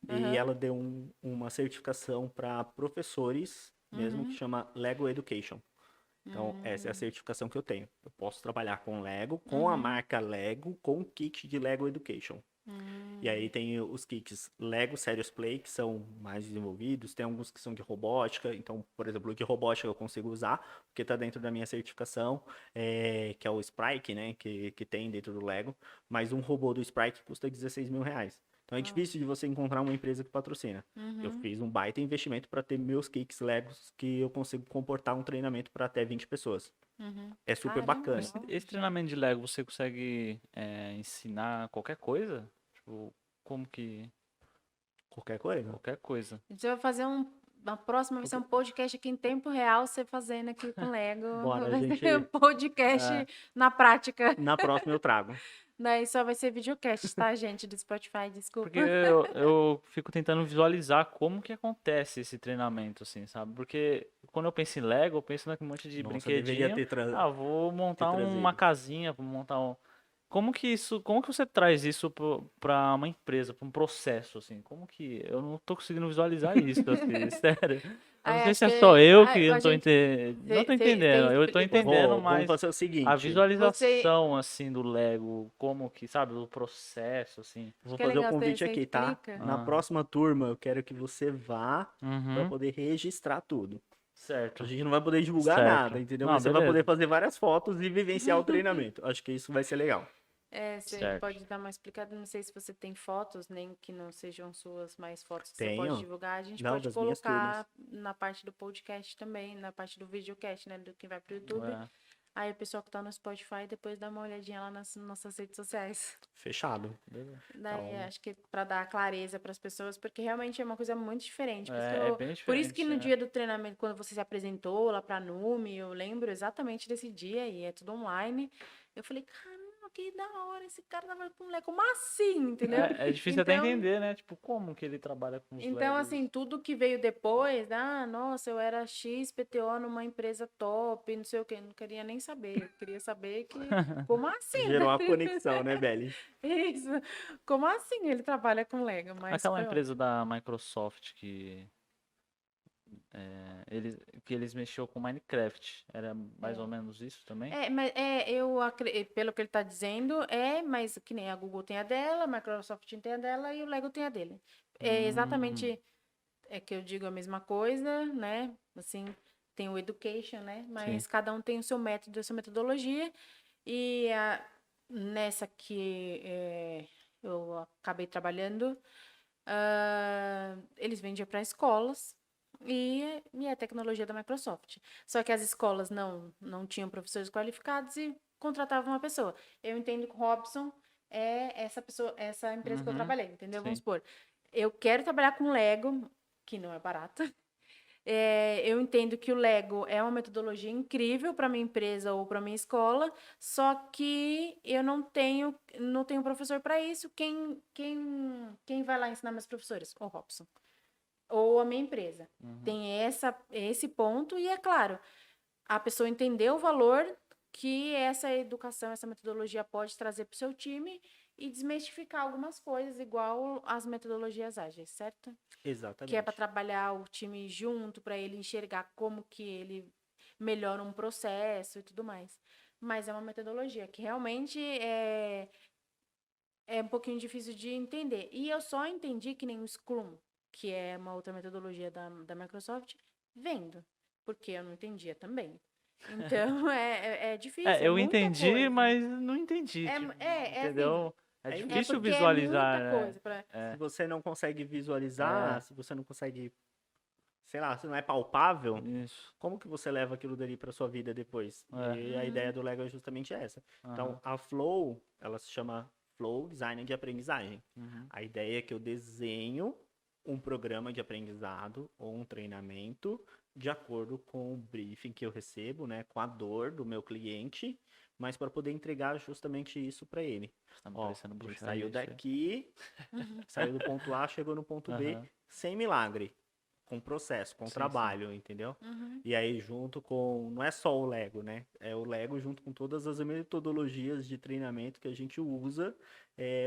Speaker 3: e
Speaker 2: Aham.
Speaker 3: ela deu uma certificação para professores mesmo que chama Lego Education. Então, essa é a certificação que eu tenho. Eu posso trabalhar com Lego, com a marca Lego, com o kit de Lego Education. E aí tem os kits Lego Serious Play, que são mais desenvolvidos, tem alguns que são de robótica, então, por exemplo, o de robótica eu consigo usar, porque tá dentro da minha certificação, que é o Sprite, né, que tem dentro do Lego, mas um robô do Sprite custa R$16.000. Então é difícil de você encontrar uma empresa que patrocina. Eu fiz um baita investimento para ter meus kits Legos que eu consigo comportar um treinamento para até 20 pessoas. É super
Speaker 2: Caramba,
Speaker 3: bacana.
Speaker 1: Esse treinamento de Lego, você consegue ensinar qualquer coisa? Tipo, como que...
Speaker 3: Qualquer coisa.
Speaker 1: Qualquer coisa.
Speaker 2: A gente vai fazer uma próxima vai ser um podcast aqui em tempo real, você fazendo aqui com Lego.
Speaker 3: Bora,
Speaker 2: Vai
Speaker 3: gente.
Speaker 2: ser um podcast
Speaker 1: É.
Speaker 2: na prática.
Speaker 3: Na próxima eu trago.
Speaker 2: Daí só vai ser videocast, tá, gente? Do Spotify, desculpa.
Speaker 1: Porque eu fico tentando visualizar como que acontece esse treinamento, assim, sabe? Porque quando eu penso em Lego, eu penso naquele monte de
Speaker 3: Nossa, deveria
Speaker 1: brinquedinho.
Speaker 3: ter
Speaker 1: Vou montar
Speaker 3: trazido.
Speaker 1: uma casinha, vou montar um... como que você traz isso pra uma empresa, pra um processo, assim? Como que... eu não tô conseguindo visualizar isso, assim, sério. Eu não sei
Speaker 2: Acho
Speaker 1: se é
Speaker 2: que
Speaker 1: só eu que
Speaker 2: a
Speaker 1: não tô
Speaker 2: gente-
Speaker 1: não tô
Speaker 2: cê-
Speaker 1: entendendo. Eu tô entendendo,
Speaker 3: Vamos
Speaker 1: mas
Speaker 3: fazer o
Speaker 1: a
Speaker 3: seguinte.
Speaker 1: visualização, assim, do Lego, como que, sabe, o processo, assim.
Speaker 3: Vou
Speaker 2: que é
Speaker 3: fazer o
Speaker 2: legal,
Speaker 3: convite
Speaker 2: você
Speaker 3: aqui, tá?
Speaker 2: explica.
Speaker 3: Na próxima turma, eu quero que você vá para
Speaker 1: Uhum,
Speaker 3: poder registrar tudo.
Speaker 1: certo.
Speaker 3: A gente não vai poder divulgar
Speaker 1: Certo.
Speaker 3: nada, entendeu?
Speaker 1: Não,
Speaker 3: Mas você vai
Speaker 1: beleza.
Speaker 3: poder fazer várias fotos e vivenciar o treinamento. Acho que isso vai ser legal.
Speaker 2: Você
Speaker 1: Certo.
Speaker 2: pode dar uma explicada, não sei se você tem fotos, nem que não sejam suas, mais fotos que você
Speaker 3: Tenho.
Speaker 2: pode divulgar. A gente
Speaker 3: Não,
Speaker 2: pode
Speaker 3: das minhas
Speaker 2: colocar na parte do podcast também, na parte do videocast, né? Do que vai pro YouTube.
Speaker 1: É.
Speaker 2: Aí o pessoal que tá no Spotify depois dá uma olhadinha lá nas nossas redes sociais.
Speaker 3: Fechado.
Speaker 2: Daí
Speaker 3: Então-
Speaker 2: acho que para dar clareza para as pessoas, porque realmente é uma coisa muito diferente. Por isso que
Speaker 1: É
Speaker 2: eu-
Speaker 1: bem
Speaker 2: por isso que no
Speaker 1: diferente,
Speaker 2: dia do treinamento, quando você se apresentou lá para a NUME, eu lembro exatamente desse dia e é tudo online. Eu falei, caramba, que da hora, esse cara trabalha com moleque, como assim, entendeu?
Speaker 1: É difícil até
Speaker 2: Então-
Speaker 1: entender, né? Tipo, como que ele trabalha com os
Speaker 2: Então,
Speaker 1: Legos.
Speaker 2: assim, tudo que veio depois, nossa, eu era XPTO numa empresa top, não sei o quê, não queria nem saber. Eu queria saber que, como assim,
Speaker 3: Gerou
Speaker 2: né?
Speaker 3: uma conexão, né, Belly?
Speaker 2: Isso, como assim ele trabalha com Lego? Mas
Speaker 1: Aquela
Speaker 2: foi
Speaker 1: empresa da Microsoft que eles mexeu com Minecraft. Era mais ou menos isso também?
Speaker 2: Mas pelo que ele está dizendo, mas que nem a Google tem a dela, a Microsoft tem a dela e o Lego tem a dele. É exatamente que eu digo a mesma coisa, né? Assim, tem o education, né? Mas
Speaker 1: Sim.
Speaker 2: cada um tem o seu método, a sua metodologia. E nessa que eu acabei trabalhando, eles vendiam para escolas. E a tecnologia da Microsoft. Só que as escolas não tinham professores qualificados e contratavam uma pessoa. Eu entendo que o Robson é essa pessoa, essa empresa que eu
Speaker 1: Uhum,
Speaker 2: trabalhei, entendeu?
Speaker 1: sim.
Speaker 2: Vamos supor. Eu quero trabalhar com Lego, que não é barato. Eu entendo que o Lego é uma metodologia incrível para minha empresa ou para minha escola, só que eu não tenho professor para isso. Quem vai lá ensinar meus professores? O Robson ou a minha empresa. Tem esse ponto, e é claro, a pessoa entender o valor que essa educação, essa metodologia pode trazer para o seu time e desmistificar algumas coisas, igual as metodologias ágeis, certo?
Speaker 3: Exatamente.
Speaker 2: Que é para trabalhar o time junto, para ele enxergar como que ele melhora um processo e tudo mais. Mas é uma metodologia que realmente é um pouquinho difícil de entender. E eu só entendi que nem o Scrum, que é uma outra metodologia da Microsoft, vendo, porque eu não entendia também. Então, é difícil,
Speaker 1: eu
Speaker 2: muita
Speaker 1: entendi,
Speaker 2: coisa.
Speaker 1: mas não entendi. Entendeu? É
Speaker 3: É
Speaker 1: difícil
Speaker 2: porque
Speaker 1: visualizar,
Speaker 2: é
Speaker 1: né?
Speaker 2: muita coisa
Speaker 3: Se você não consegue visualizar,
Speaker 1: É.
Speaker 3: se você não consegue, sei lá, se não é palpável,
Speaker 1: Isso.
Speaker 3: como que você leva aquilo dali para sua vida depois? E a ideia do Lego é justamente essa. Então, a Flow, ela se chama Flow Design de Aprendizagem. A ideia é que eu desenho um programa de aprendizado ou um treinamento de acordo com o briefing que eu recebo, né, com a dor do meu cliente, mas para poder entregar justamente isso para ele.
Speaker 1: Tá me
Speaker 3: Ó,
Speaker 1: parecendo
Speaker 3: ele
Speaker 1: bruxaria
Speaker 3: saiu
Speaker 1: isso aí.
Speaker 3: daqui, saiu do ponto A, chegou no ponto B,
Speaker 1: Aham.
Speaker 3: sem milagre, com processo, com
Speaker 1: Sim,
Speaker 3: trabalho, entendeu? E aí junto com, não é só o Lego, né? É o Lego junto com todas as metodologias de treinamento que a gente usa,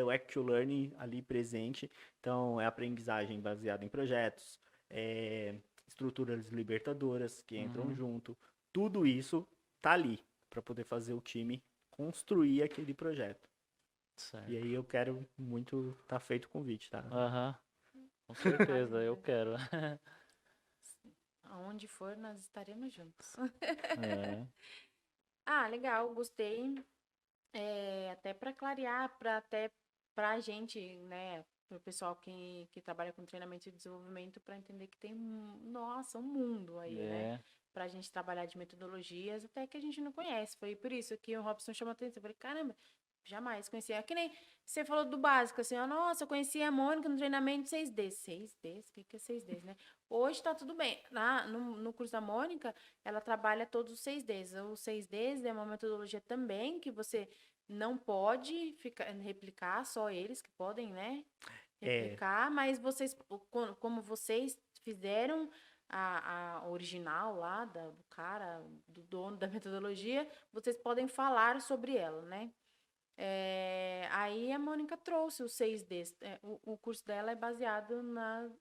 Speaker 3: o Actual Learning ali presente. Então, é aprendizagem baseada em projetos, estruturas libertadoras que entram junto. Tudo isso tá ali para poder fazer o time construir aquele projeto.
Speaker 1: Certo.
Speaker 3: E aí eu quero muito tá feito o convite, tá?
Speaker 1: Aham. Com certeza, eu quero.
Speaker 2: Aonde for, nós estaremos juntos.
Speaker 1: É.
Speaker 2: Ah, legal, gostei. Até para clarear, até para a gente, né, para o pessoal que trabalha com treinamento e desenvolvimento, para entender que tem, nossa, um mundo aí, né?
Speaker 1: É.
Speaker 2: Para a gente trabalhar de metodologias, até que a gente não conhece. Foi por isso que o Robson chamou a atenção. Eu falei, caramba, jamais conhecia. É que nem você falou do básico, assim, ó, nossa, eu conhecia a Mônica no treinamento 6D. 6Ds? O que é 6Ds, né? Hoje tá tudo bem. Lá no curso da Mônica, ela trabalha todos os 6Ds. O 6Ds é uma metodologia também que você não pode replicar, só eles que podem, né? Replicar, mas vocês, como vocês fizeram a original lá do cara, do dono da metodologia, vocês podem falar sobre ela, né? Aí a Mônica trouxe os 6Ds. O curso dela é baseado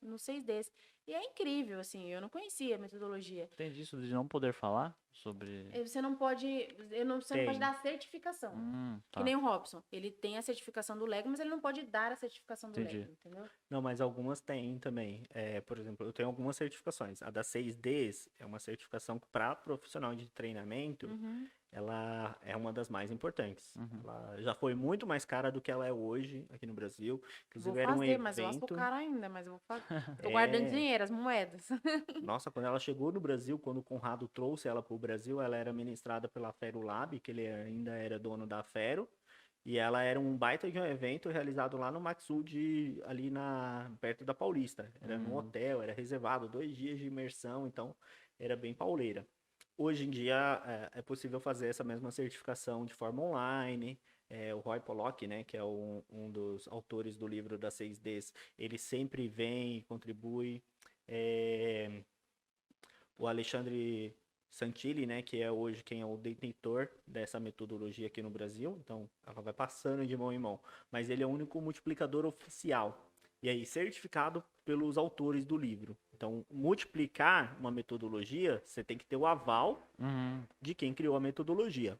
Speaker 2: no 6Ds. E é incrível, assim, eu não conhecia a metodologia.
Speaker 1: Tem disso de não poder falar sobre.
Speaker 2: Você não pode, você não pode dar certificação. Que
Speaker 1: Tá.
Speaker 2: nem o Robson. Ele tem a certificação do Lego, mas ele não pode dar a certificação do
Speaker 1: Entendi.
Speaker 2: Lego, entendeu?
Speaker 3: Não, mas algumas têm também. Por exemplo, eu tenho algumas certificações. A da 6Ds é uma certificação para profissional de treinamento, ela é uma das mais importantes. Ela já foi muito mais cara do que ela é hoje aqui no Brasil. Inclusive,
Speaker 2: Vou
Speaker 3: era um
Speaker 2: fazer, mas eu acho
Speaker 3: evento.
Speaker 2: caro ainda, mas eu vou fazer. Tô guardando dinheiro, as moedas.
Speaker 3: Nossa, quando ela chegou no Brasil, quando o Conrado trouxe ela para o Brasil, ela era ministrada pela Ferolab, que ele ainda era dono da Fero. E ela era um baita de um evento realizado lá no Maxud, ali perto da Paulista. Era num hotel, era reservado, 2 dias de imersão, então era bem pauleira. Hoje em dia é possível fazer essa mesma certificação de forma online. O Roy Pollock, né, que é um dos autores do livro das 6Ds, ele sempre vem e contribui. O Alexandre Santilli, né, que é hoje quem é o detentor dessa metodologia aqui no Brasil, então ela vai passando de mão em mão, mas ele é o único multiplicador oficial, e aí certificado pelos autores do livro. Então, multiplicar uma metodologia, você tem que ter o aval de quem criou a metodologia.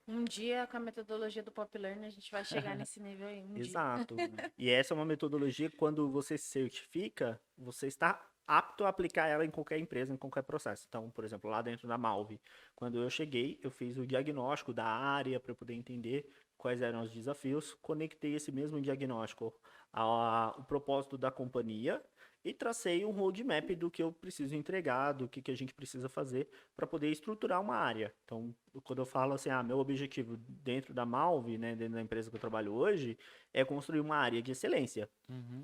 Speaker 2: Um dia, com a metodologia do Pop Learning, a gente vai chegar nesse nível aí.
Speaker 3: Exato. E essa é uma metodologia que, quando você se certifica, você está apto a aplicar ela em qualquer empresa, em qualquer processo. Então, por exemplo, lá dentro da Malve, quando eu cheguei, eu fiz o diagnóstico da área para poder entender quais eram os desafios, conectei esse mesmo diagnóstico ao propósito da companhia e tracei um roadmap do que eu preciso entregar, do que a gente precisa fazer para poder estruturar uma área. Então, quando eu falo assim, meu objetivo dentro da Malve, né, dentro da empresa que eu trabalho hoje, é construir uma área de excelência.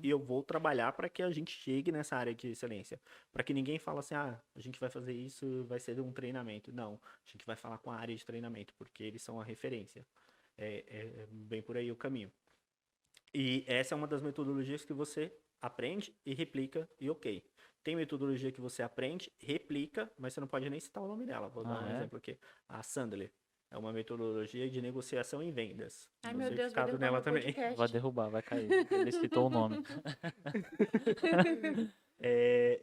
Speaker 3: E eu vou trabalhar para que a gente chegue nessa área de excelência. Para que ninguém fale assim, a gente vai fazer isso, vai ser um treinamento. Não, a gente vai falar com a área de treinamento, porque eles são a referência. É bem por aí o caminho. E essa é uma das metodologias que você aprende e replica e ok. Tem metodologia que você aprende, replica, mas você não pode nem citar o nome dela. Vou dar um exemplo aqui. A Sandler é uma metodologia de negociação em vendas.
Speaker 2: Ai, meu Deus, vai derrubar
Speaker 3: nela
Speaker 2: meu
Speaker 3: também.
Speaker 2: podcast.
Speaker 1: Vai derrubar, vai cair. Ele citou o nome.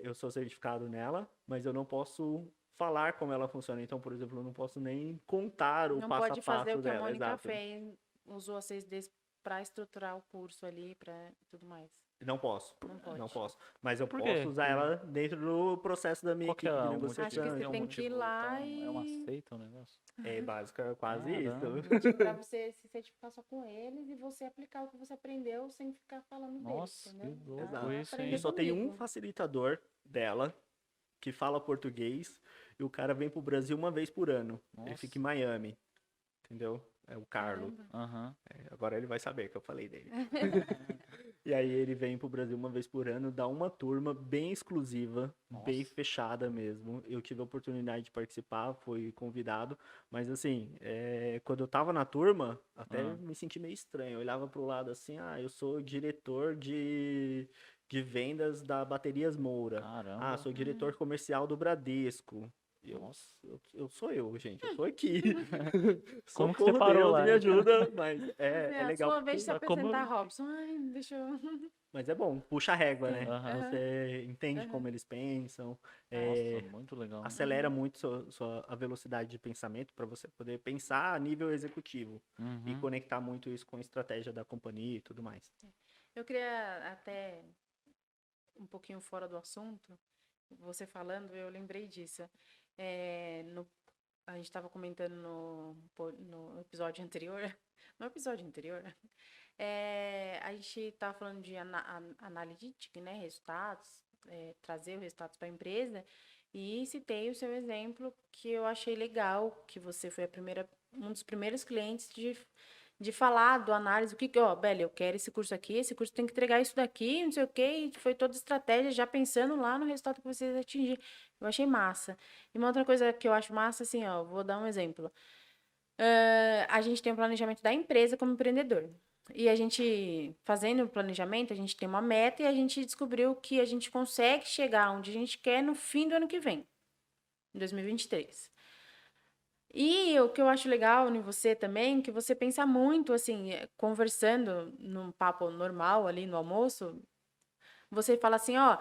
Speaker 3: Eu sou certificado nela, mas eu não posso falar como ela funciona. Então, por exemplo, eu não posso nem contar o
Speaker 2: Não
Speaker 3: passo a
Speaker 2: pode
Speaker 3: passo
Speaker 2: fazer o que a
Speaker 3: dela.
Speaker 2: Mônica
Speaker 3: Exato.
Speaker 2: fez, usou a 6Ds para estruturar o curso ali, para tudo mais.
Speaker 3: Não posso.
Speaker 2: Não pode.
Speaker 3: Não posso. Mas eu
Speaker 1: Por quê?
Speaker 3: posso usar ela dentro do processo da minha
Speaker 1: Qual que
Speaker 3: equipe
Speaker 1: é
Speaker 3: de
Speaker 1: o
Speaker 3: negociação.
Speaker 2: Acho que você
Speaker 1: motivo?
Speaker 2: tem que ir lá e...
Speaker 1: É uma seita o negócio?
Speaker 3: É básica, quase
Speaker 1: Caramba.
Speaker 3: isso.
Speaker 2: Tipo, pra você se certificar só com eles e você aplicar o que você aprendeu sem ficar falando deles,
Speaker 1: Nossa,
Speaker 2: entendeu?
Speaker 1: que louco
Speaker 3: Exato.
Speaker 1: isso,
Speaker 2: Aprender
Speaker 1: hein?
Speaker 3: E só tem um
Speaker 2: comigo.
Speaker 3: facilitador dela que fala português e o cara vem pro Brasil uma vez por ano. Ele
Speaker 1: Nossa.
Speaker 3: fica em Miami. Entendeu? É o Carlo.
Speaker 2: Caramba.
Speaker 1: Aham.
Speaker 3: Agora ele vai saber que eu falei dele. E aí ele vem pro Brasil uma vez por ano, dá uma turma bem exclusiva, bem
Speaker 1: Nossa.
Speaker 3: fechada mesmo. Eu tive a oportunidade de participar, fui convidado, mas assim, quando eu tava na turma, até me senti meio estranho. Eu olhava pro lado assim, eu sou diretor de vendas da Baterias Moura.
Speaker 1: Caramba.
Speaker 3: Sou diretor comercial do Bradesco.
Speaker 1: Nossa.
Speaker 3: Eu sou eu, gente. Eu tô aqui.
Speaker 1: Como que você
Speaker 3: Socorro,
Speaker 1: parou
Speaker 3: Deus,
Speaker 1: lá?
Speaker 3: me ajuda. Mas
Speaker 2: É
Speaker 3: é
Speaker 2: a
Speaker 3: legal.
Speaker 2: sua vez de se
Speaker 1: Como...
Speaker 2: apresentar, Robson. Ai, deixa eu...
Speaker 3: Mas é bom, puxa a régua, né?
Speaker 1: Aham.
Speaker 3: Você entende
Speaker 2: Aham.
Speaker 3: como eles pensam,
Speaker 1: Nossa, muito legal.
Speaker 3: acelera muito a velocidade de pensamento para você poder pensar a nível executivo e
Speaker 1: Uhum.
Speaker 3: conectar muito isso com a estratégia da companhia e tudo mais.
Speaker 2: Eu queria até um pouquinho fora do assunto, você falando, eu lembrei disso. A gente estava comentando no episódio anterior, no episódio anterior, a gente estava falando de analytics, né, resultados, trazer os resultados para a empresa, e citei o seu exemplo que eu achei legal, que você foi um dos primeiros clientes de falar do análise, ó, Beli, eu quero esse curso tem que entregar isso daqui, não sei o quê, e foi toda estratégia já pensando lá no resultado que vocês atingir. Eu achei massa. E uma outra coisa que eu acho massa, assim, ó, vou dar um exemplo. A gente tem um planejamento da empresa como empreendedor. E a gente, fazendo o planejamento, a gente tem uma meta e a gente descobriu que a gente consegue chegar onde a gente quer no fim do ano que vem, em 2023. E o que eu acho legal em você também, que você pensa muito, assim, conversando num papo normal ali no almoço, você fala assim, ó,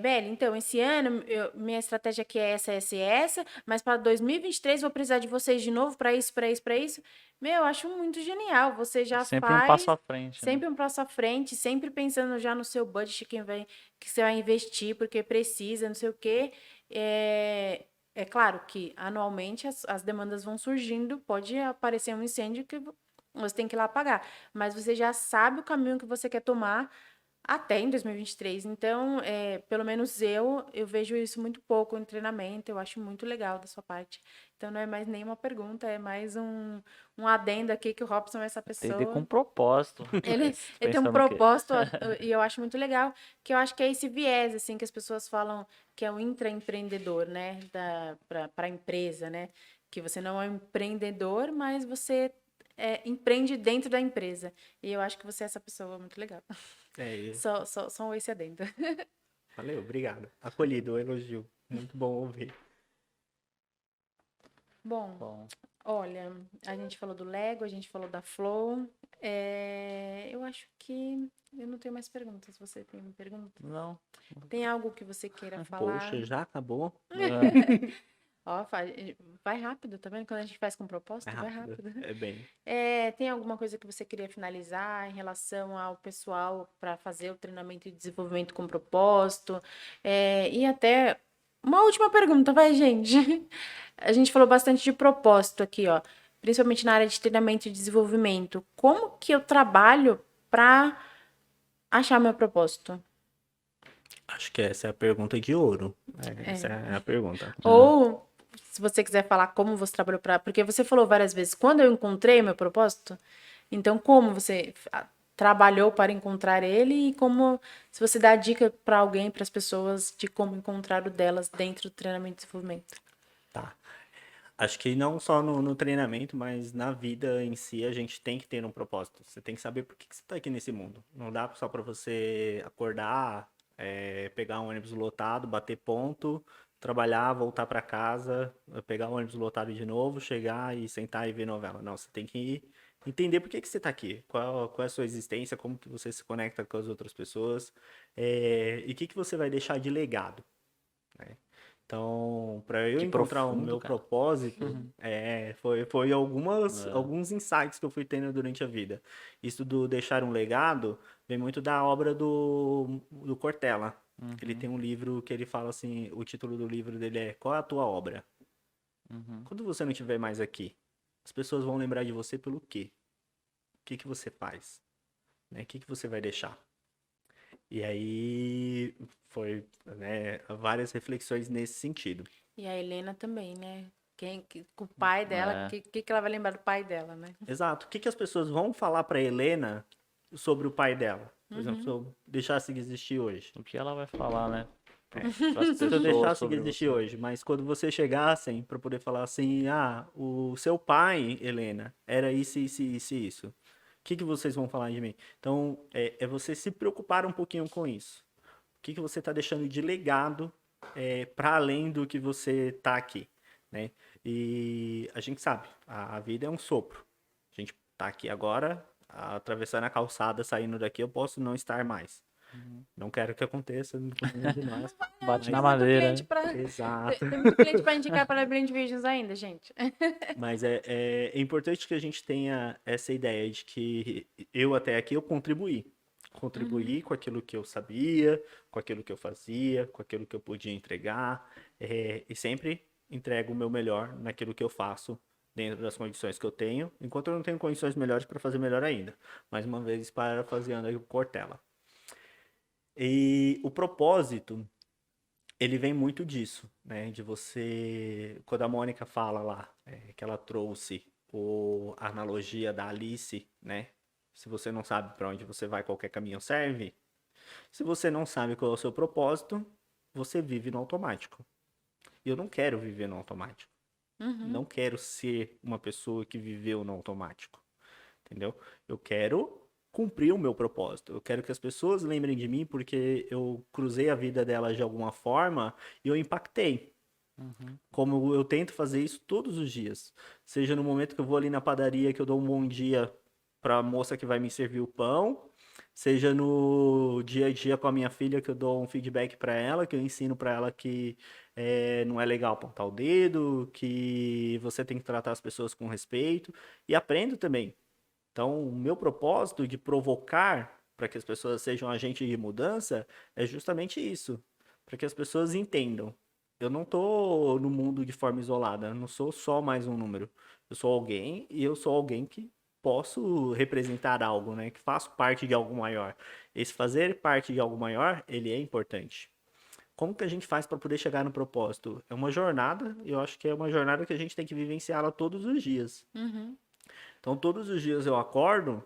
Speaker 2: Beli, então, esse ano minha estratégia aqui é essa, mas para 2023 vou precisar de vocês de novo para isso, para isso, para isso. Meu, eu acho muito genial. Você já
Speaker 1: Sempre um passo
Speaker 2: faz
Speaker 1: à frente, né?
Speaker 2: sempre um passo à frente, sempre pensando já no seu budget, que você vai investir, porque precisa, não sei o quê. É claro que anualmente as demandas vão surgindo, pode aparecer um incêndio que você tem que ir lá apagar, mas você já sabe o caminho que você quer tomar até em 2023. Então, pelo menos eu vejo isso muito pouco em treinamento, eu acho muito legal da sua parte. Então, não é mais nenhuma pergunta, é mais um adendo aqui que o Robson é essa
Speaker 1: Entender com
Speaker 2: pessoa.
Speaker 1: propósito.
Speaker 2: Ele tem um
Speaker 1: Pensando o quê?
Speaker 2: propósito, e eu acho muito legal, que eu acho que é esse viés, assim, que as pessoas falam que é o intraempreendedor, né, para a empresa, né, que você não é um empreendedor, mas você empreende dentro da empresa. E eu acho que você é essa pessoa muito legal.
Speaker 3: É,
Speaker 2: Só esse adendo.
Speaker 3: valeu, obrigado. Acolhido, o elogio. Muito bom ouvir.
Speaker 2: Bom,
Speaker 1: Bom,
Speaker 2: olha, a gente falou do Lego, a gente falou da Flow. Eu acho que eu não tenho mais perguntas. Você tem pergunta?
Speaker 1: não.
Speaker 2: Tem algo que você queira falar?
Speaker 3: Poxa, já acabou?
Speaker 2: Ó, vai rápido, tá vendo? Quando a gente faz com
Speaker 3: É
Speaker 2: propósito, vai
Speaker 3: rápido.
Speaker 2: rápido.
Speaker 3: É bem.
Speaker 2: Tem alguma coisa que você queria finalizar em relação ao pessoal para fazer o treinamento e desenvolvimento com propósito? E até uma última pergunta, vai, gente. A gente falou bastante de propósito aqui, ó, principalmente na área de treinamento e desenvolvimento. Como que eu trabalho para achar meu propósito?
Speaker 3: Acho que essa é a pergunta de ouro. Essa é a pergunta.
Speaker 2: Ou, se você quiser falar como você trabalhou para. Porque você falou várias vezes, quando eu encontrei meu propósito, então como você trabalhou para encontrar ele e como. Se você dá dica para alguém, para as pessoas, de como encontrar o delas dentro do treinamento e desenvolvimento.
Speaker 3: Tá. Acho que não só no treinamento, mas na vida em si, a gente tem que ter um propósito. Você tem que saber por que você está aqui nesse mundo. Não dá só para você acordar, pegar um ônibus lotado, bater ponto, trabalhar, voltar para casa, pegar o ônibus lotado de novo, chegar e sentar e ver novela. Não, você tem que entender por que você está aqui, qual é a sua existência, como que você se conecta com as outras pessoas, e o que você vai deixar de legado, né? Então, para eu
Speaker 1: Que
Speaker 3: encontrar o
Speaker 1: profundo,
Speaker 3: meu
Speaker 1: cara.
Speaker 3: propósito, foi
Speaker 1: É.
Speaker 3: alguns insights que eu fui tendo durante a vida. Isso do deixar um legado vem muito da obra do Cortella. Ele
Speaker 1: Uhum,
Speaker 3: tem um livro que ele fala assim, o título do livro dele é Qual é a tua obra?
Speaker 1: uhum.
Speaker 3: Quando você não estiver mais aqui, as pessoas vão lembrar de você pelo quê? O que que você faz? Né? O que que você vai deixar? E aí foi, né, várias reflexões nesse sentido.
Speaker 2: E a Helena também, né? O pai dela,
Speaker 1: É.
Speaker 2: que ela vai lembrar do pai dela, né?
Speaker 3: Exato. O que que as pessoas vão falar para Helena sobre o pai dela? Por exemplo, se
Speaker 2: Uhum.
Speaker 3: eu deixasse de existir hoje.
Speaker 1: O que ela vai falar, né?
Speaker 3: É.
Speaker 1: Para as
Speaker 3: Se eu
Speaker 1: pessoas
Speaker 3: deixasse de
Speaker 1: sobre
Speaker 3: existir
Speaker 1: você.
Speaker 3: hoje, mas quando você chegassem para poder falar assim, o seu pai, Helena, era isso, isso, isso, e isso. O que que vocês vão falar de mim? Então, é você se preocupar um pouquinho com isso. O que que você está deixando de legado para além do que você tá aqui, né? E a gente sabe, a vida é um sopro. A gente tá aqui agora, atravessando a calçada, saindo daqui, eu posso não estar mais. Não quero que aconteça com nenhum de nós.
Speaker 1: Bate na
Speaker 2: Tem
Speaker 3: Mas,
Speaker 2: muito
Speaker 1: madeira,
Speaker 2: cliente
Speaker 1: né?
Speaker 2: para
Speaker 3: exato.
Speaker 2: tem muito cliente para indicar para Brand Visions ainda, gente.
Speaker 3: Mas é importante que a gente tenha essa ideia de que eu até aqui eu contribuí. Contribuí com aquilo que eu sabia, com aquilo que eu fazia, com aquilo que eu podia entregar, e sempre entrego o meu melhor naquilo que eu faço dentro das condições que eu tenho, enquanto eu não tenho condições melhores para fazer melhor ainda. Mais uma vez, parafraseando aí o Cortella. E o propósito, ele vem muito disso, né? De você. Quando a Mônica fala lá, que ela trouxe a analogia da Alice, né? Se você não sabe para onde você vai, qualquer caminho serve. Se você não sabe qual é o seu propósito, você vive no automático. E eu não quero viver no automático. Não quero ser uma pessoa que viveu no automático. Entendeu? Eu quero cumprir o meu propósito. Eu quero que as pessoas lembrem de mim porque eu cruzei a vida delas de alguma forma e eu impactei. Como eu tento fazer isso todos os dias. Seja no momento que eu vou ali na padaria que eu dou um bom dia para a moça que vai me servir o pão, seja no dia a dia com a minha filha que eu dou um feedback para ela, que eu ensino para ela que não é legal apontar o dedo, que você tem que tratar as pessoas com respeito e aprendo também. Então, o meu propósito de provocar para que as pessoas sejam agentes de mudança é justamente isso, para que as pessoas entendam. Eu não estou no mundo de forma isolada, eu não sou só mais um número. Eu sou alguém e eu sou alguém que posso representar algo, né? Que faço parte de algo maior. Esse fazer parte de algo maior, ele é importante. Como que a gente faz para poder chegar no propósito? É uma jornada, e eu acho que é uma jornada que a gente tem que vivenciá-la todos os dias. Então, todos os dias eu acordo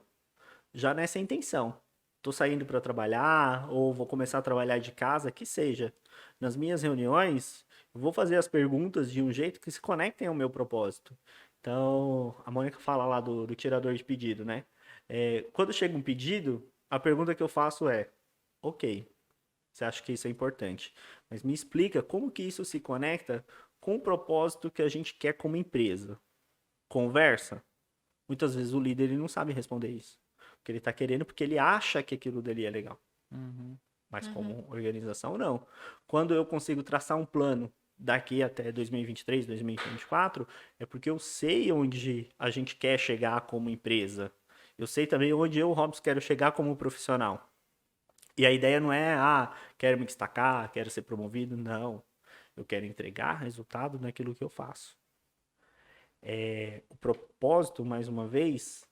Speaker 3: já nessa intenção. Tô saindo para trabalhar ou vou começar a trabalhar de casa, que seja. Nas minhas reuniões, eu vou fazer as perguntas de um jeito que se conectem ao meu propósito. Então, a Mônica fala lá do tirador de pedido, né? Quando chega um pedido, a pergunta que eu faço é: ok, você acha que isso é importante, mas me explica como que isso se conecta com o propósito que a gente quer como empresa. Conversa? Muitas vezes o líder ele não sabe responder isso. Porque ele está querendo, porque ele acha que aquilo dele é legal. Mas como organização, não. Quando eu consigo traçar um plano daqui até 2023, 2024, é porque eu sei onde a gente quer chegar como empresa. Eu sei também onde eu, Robson, quero chegar como profissional. E a ideia não é, quero me destacar, quero ser promovido. Não. Eu quero entregar resultado naquilo que eu faço. O propósito, mais uma vez,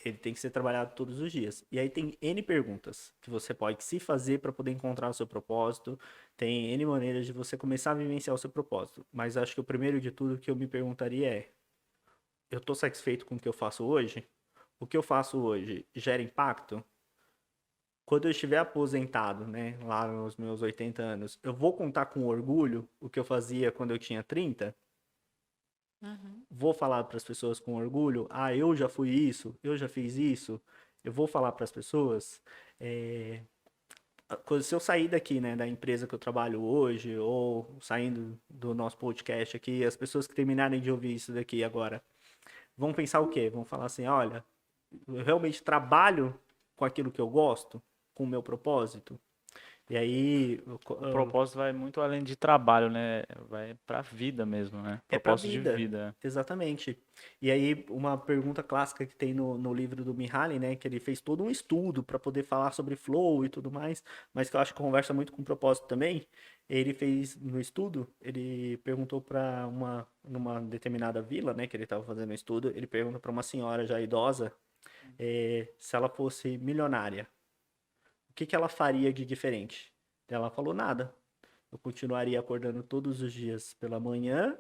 Speaker 3: ele tem que ser trabalhado todos os dias. E aí tem N perguntas que você pode se fazer para poder encontrar o seu propósito. Tem N maneiras de você começar a vivenciar o seu propósito. Mas acho que o primeiro de tudo que eu me perguntaria é: eu estou satisfeito com o que eu faço hoje? O que eu faço hoje gera impacto? Quando eu estiver aposentado, né, lá nos meus 80 anos, eu vou contar com orgulho o que eu fazia quando eu tinha 30? Vou falar para as pessoas com orgulho: eu já fui isso, eu já fiz isso. Eu vou falar para as pessoas. Se eu sair daqui, né, da empresa que eu trabalho hoje, ou saindo do nosso podcast aqui, as pessoas que terminarem de ouvir isso daqui agora vão pensar o quê? Vão falar assim: olha, eu realmente trabalho com aquilo que eu gosto, com o meu propósito. E aí,
Speaker 1: O propósito vai muito além de trabalho, né? Vai pra vida mesmo, né?
Speaker 3: é pra
Speaker 1: Propósito de
Speaker 3: vida.
Speaker 1: vida.
Speaker 3: Exatamente. E aí, uma pergunta clássica que tem no livro do Mihaly, né? Que ele fez todo um estudo para poder falar sobre flow e tudo mais, mas que eu acho que conversa muito com o propósito também. Ele fez no estudo, ele perguntou para numa determinada vila, né? Que ele estava fazendo o estudo, ele pergunta para uma senhora já idosa, se ela fosse milionária, o que que ela faria de diferente? Ela falou: nada. Eu continuaria acordando todos os dias pela manhã,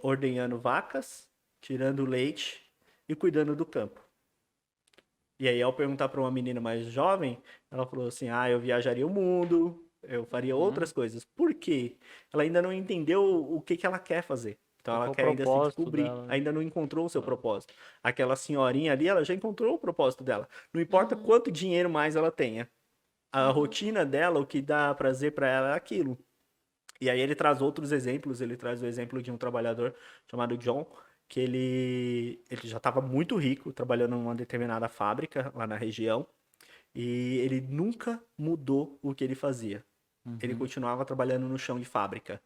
Speaker 3: ordenhando vacas, tirando leite e cuidando do campo. E aí, ao perguntar para uma menina mais jovem, ela falou assim: eu viajaria o mundo, eu faria outras coisas. Por quê? Ela ainda não entendeu o que que ela quer fazer. Então,
Speaker 1: Qual
Speaker 3: ela
Speaker 1: que é o
Speaker 3: quer ainda se
Speaker 1: propósito
Speaker 3: descobrir,
Speaker 1: dela, né?
Speaker 3: ainda não encontrou o seu propósito. Aquela senhorinha ali, ela já encontrou o propósito dela. Não importa quanto dinheiro mais ela tenha. A rotina dela, o que dá prazer para ela é aquilo. E aí ele traz outros exemplos, ele traz o exemplo de um trabalhador chamado John, que ele já estava muito rico, trabalhando numa determinada fábrica lá na região, e ele nunca mudou o que ele fazia. Ele
Speaker 1: Uhum.
Speaker 3: continuava trabalhando no chão de fábrica.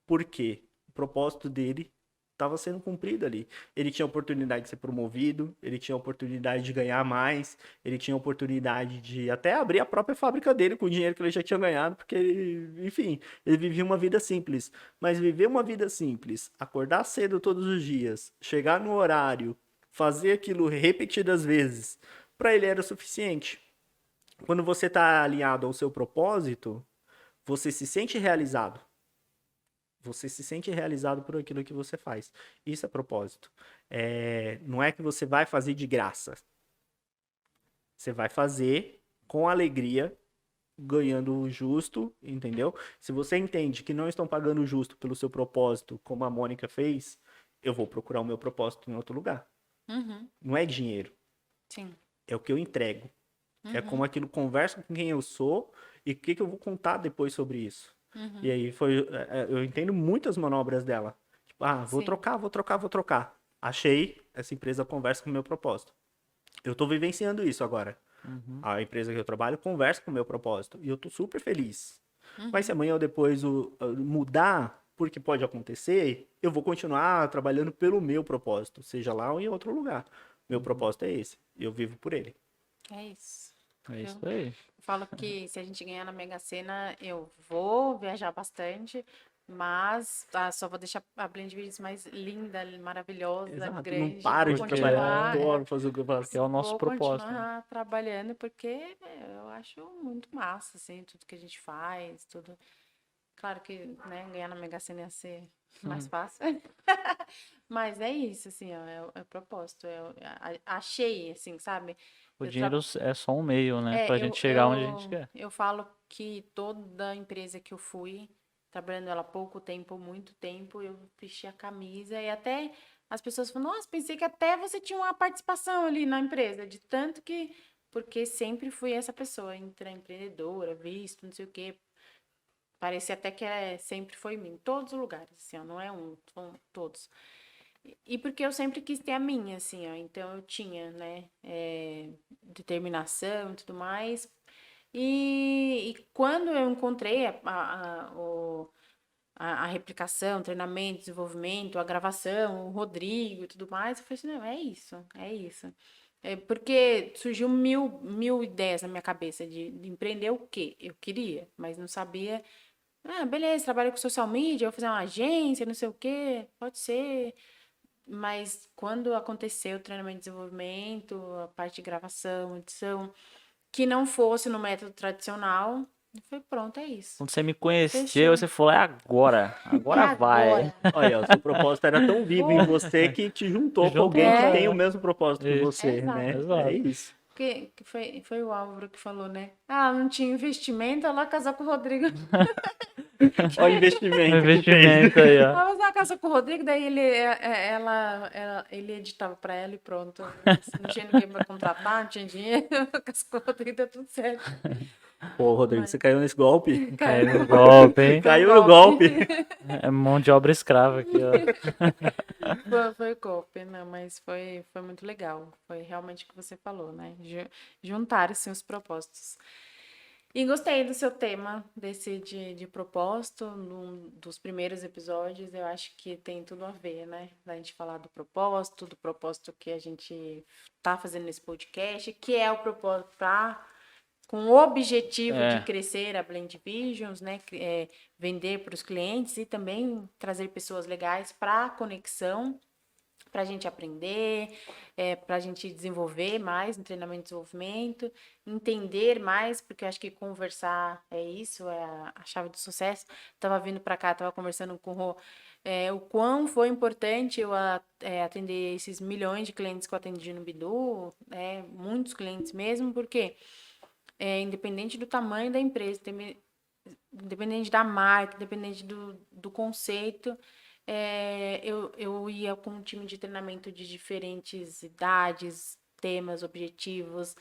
Speaker 3: Por quê? O propósito dele estava sendo cumprido ali. Ele tinha oportunidade de ser promovido, ele tinha oportunidade de ganhar mais, ele tinha oportunidade de até abrir a própria fábrica dele com o dinheiro que ele já tinha ganhado, porque, enfim, ele vivia uma vida simples. Mas viver uma vida simples, acordar cedo todos os dias, chegar no horário, fazer aquilo repetidas vezes, para ele era o suficiente. Quando você está alinhado ao seu propósito, você se sente realizado. Você se sente realizado por aquilo que você faz. Isso é propósito. Não é que você vai fazer de graça. Você vai fazer com alegria, ganhando o justo, entendeu? Se você entende que não estão pagando o justo pelo seu propósito, como a Mônica fez, eu vou procurar o meu propósito em outro lugar.
Speaker 2: Uhum.
Speaker 3: Não é dinheiro,
Speaker 2: Sim.
Speaker 3: é o que eu entrego. É como
Speaker 2: Uhum.
Speaker 3: aquilo conversa com quem eu sou e o que eu vou contar depois sobre isso. E
Speaker 2: Uhum.
Speaker 3: aí eu entendo muitas manobras dela. Tipo, vou
Speaker 2: Sim.
Speaker 3: trocar, vou trocar, vou trocar. Achei, essa empresa conversa com o meu propósito. Eu tô vivenciando isso agora.
Speaker 1: Uhum.
Speaker 3: A empresa que eu trabalho conversa com o meu propósito. E eu tô super feliz. Mas se
Speaker 2: Uhum.
Speaker 3: amanhã ou depois mudar, porque pode acontecer, eu vou continuar trabalhando pelo meu propósito, seja lá ou em outro lugar. Meu
Speaker 1: Uhum.
Speaker 3: propósito é esse. E eu vivo por ele.
Speaker 2: É isso.
Speaker 1: É
Speaker 2: Eu
Speaker 1: isso aí.
Speaker 2: falo que se a gente ganhar na Mega Sena, eu vou viajar bastante, mas só vou deixar a Blend Beats mais linda, maravilhosa,
Speaker 3: Exato. Não
Speaker 2: grande.
Speaker 3: paro
Speaker 2: Vou
Speaker 3: de
Speaker 1: Porque
Speaker 3: trabalhar,
Speaker 2: continuar,
Speaker 3: adoro fazer o que eu
Speaker 1: porque
Speaker 3: faço.
Speaker 1: é o nosso
Speaker 2: vou
Speaker 1: propósito, né?
Speaker 2: continuar trabalhando porque eu acho muito massa, assim, tudo que a gente faz, tudo. Claro que, né, ganhar na Mega Sena ia ser mais
Speaker 1: Uhum.
Speaker 2: fácil. Mas é isso, assim, ó, é o propósito. Achei, assim, sabe?
Speaker 1: O
Speaker 2: Eu,
Speaker 1: dinheiro é só um meio, né? Pra gente chegar onde a gente quer.
Speaker 2: eu falo que toda empresa que eu fui, trabalhando ela há pouco tempo, muito tempo, eu vesti a camisa e até as pessoas falam, nossa, pensei que até você tinha uma participação ali na empresa, de tanto que, porque sempre fui essa pessoa, empreendedora, visto, não sei o quê. Parece até que sempre foi mim, em todos os lugares, assim, ó, não é um, são todos. E porque eu sempre quis ter a minha, assim, ó. Então eu tinha, né, determinação e tudo mais. E quando eu encontrei a replicação, treinamento, desenvolvimento, a gravação, o Rodrigo e tudo mais, eu falei assim, não, é isso, é isso. Porque surgiu mil ideias na minha cabeça de empreender o quê? Eu queria, mas não sabia. Beleza, trabalho com social media, vou fazer uma agência, não sei o quê, pode ser. Mas quando aconteceu o treinamento de desenvolvimento, a parte de gravação, edição, que não fosse no método tradicional, foi pronto, é isso.
Speaker 1: Quando você me conheceu,
Speaker 2: Fechou.
Speaker 1: você falou, é agora.
Speaker 2: É
Speaker 1: Agora vai.
Speaker 2: agora.
Speaker 3: Olha, o seu propósito era tão vivo em
Speaker 2: Vou.
Speaker 3: você que te juntou com alguém
Speaker 1: Juntou,
Speaker 3: que
Speaker 2: É,
Speaker 3: tem o
Speaker 1: né?
Speaker 3: mesmo propósito que
Speaker 1: Isso,
Speaker 3: você,
Speaker 2: exato.
Speaker 3: né? É
Speaker 1: exato.
Speaker 3: isso.
Speaker 2: Que foi o Álvaro que falou, né? Não tinha investimento, ela casou com o Rodrigo.
Speaker 3: Olha o
Speaker 1: O
Speaker 3: investimento que fez.
Speaker 1: investimento aí, ó.
Speaker 2: Ela vai casou com o Rodrigo, daí ele editava pra ela e pronto. Não tinha ninguém pra contratar, não tinha dinheiro, casou com o Rodrigo, deu tudo certo.
Speaker 3: Pô, Rodrigo,
Speaker 2: Mas
Speaker 3: você caiu nesse golpe?
Speaker 2: caiu
Speaker 1: Caiu no
Speaker 2: no
Speaker 1: golpe, hein?
Speaker 2: Foi um
Speaker 3: Caiu no golpe.
Speaker 1: É mão de obra escrava aqui, ó.
Speaker 2: Foi golpe, não, mas foi muito legal. Foi realmente o que você falou, né? Juntar-se os propósitos. E gostei do seu tema, desse de propósito, num dos primeiros episódios. Eu acho que tem tudo a ver, né? Da gente falar do propósito que a gente tá fazendo nesse podcast, que é o propósito com o objetivo de
Speaker 1: É,
Speaker 2: crescer a Blend Visions, né? Vender para os clientes e também trazer pessoas legais para a conexão, para a gente aprender, para a gente desenvolver mais no treinamento e desenvolvimento, entender mais, porque eu acho que conversar é isso, é a chave do sucesso. Estava vindo para cá, estava conversando com o Rô, o quão foi importante eu atender esses milhões de clientes que eu atendi no Bidu, muitos clientes mesmo, porque independente do tamanho da empresa, independente da marca, independente do conceito, eu ia com um time de treinamento de diferentes idades, temas, objetivos,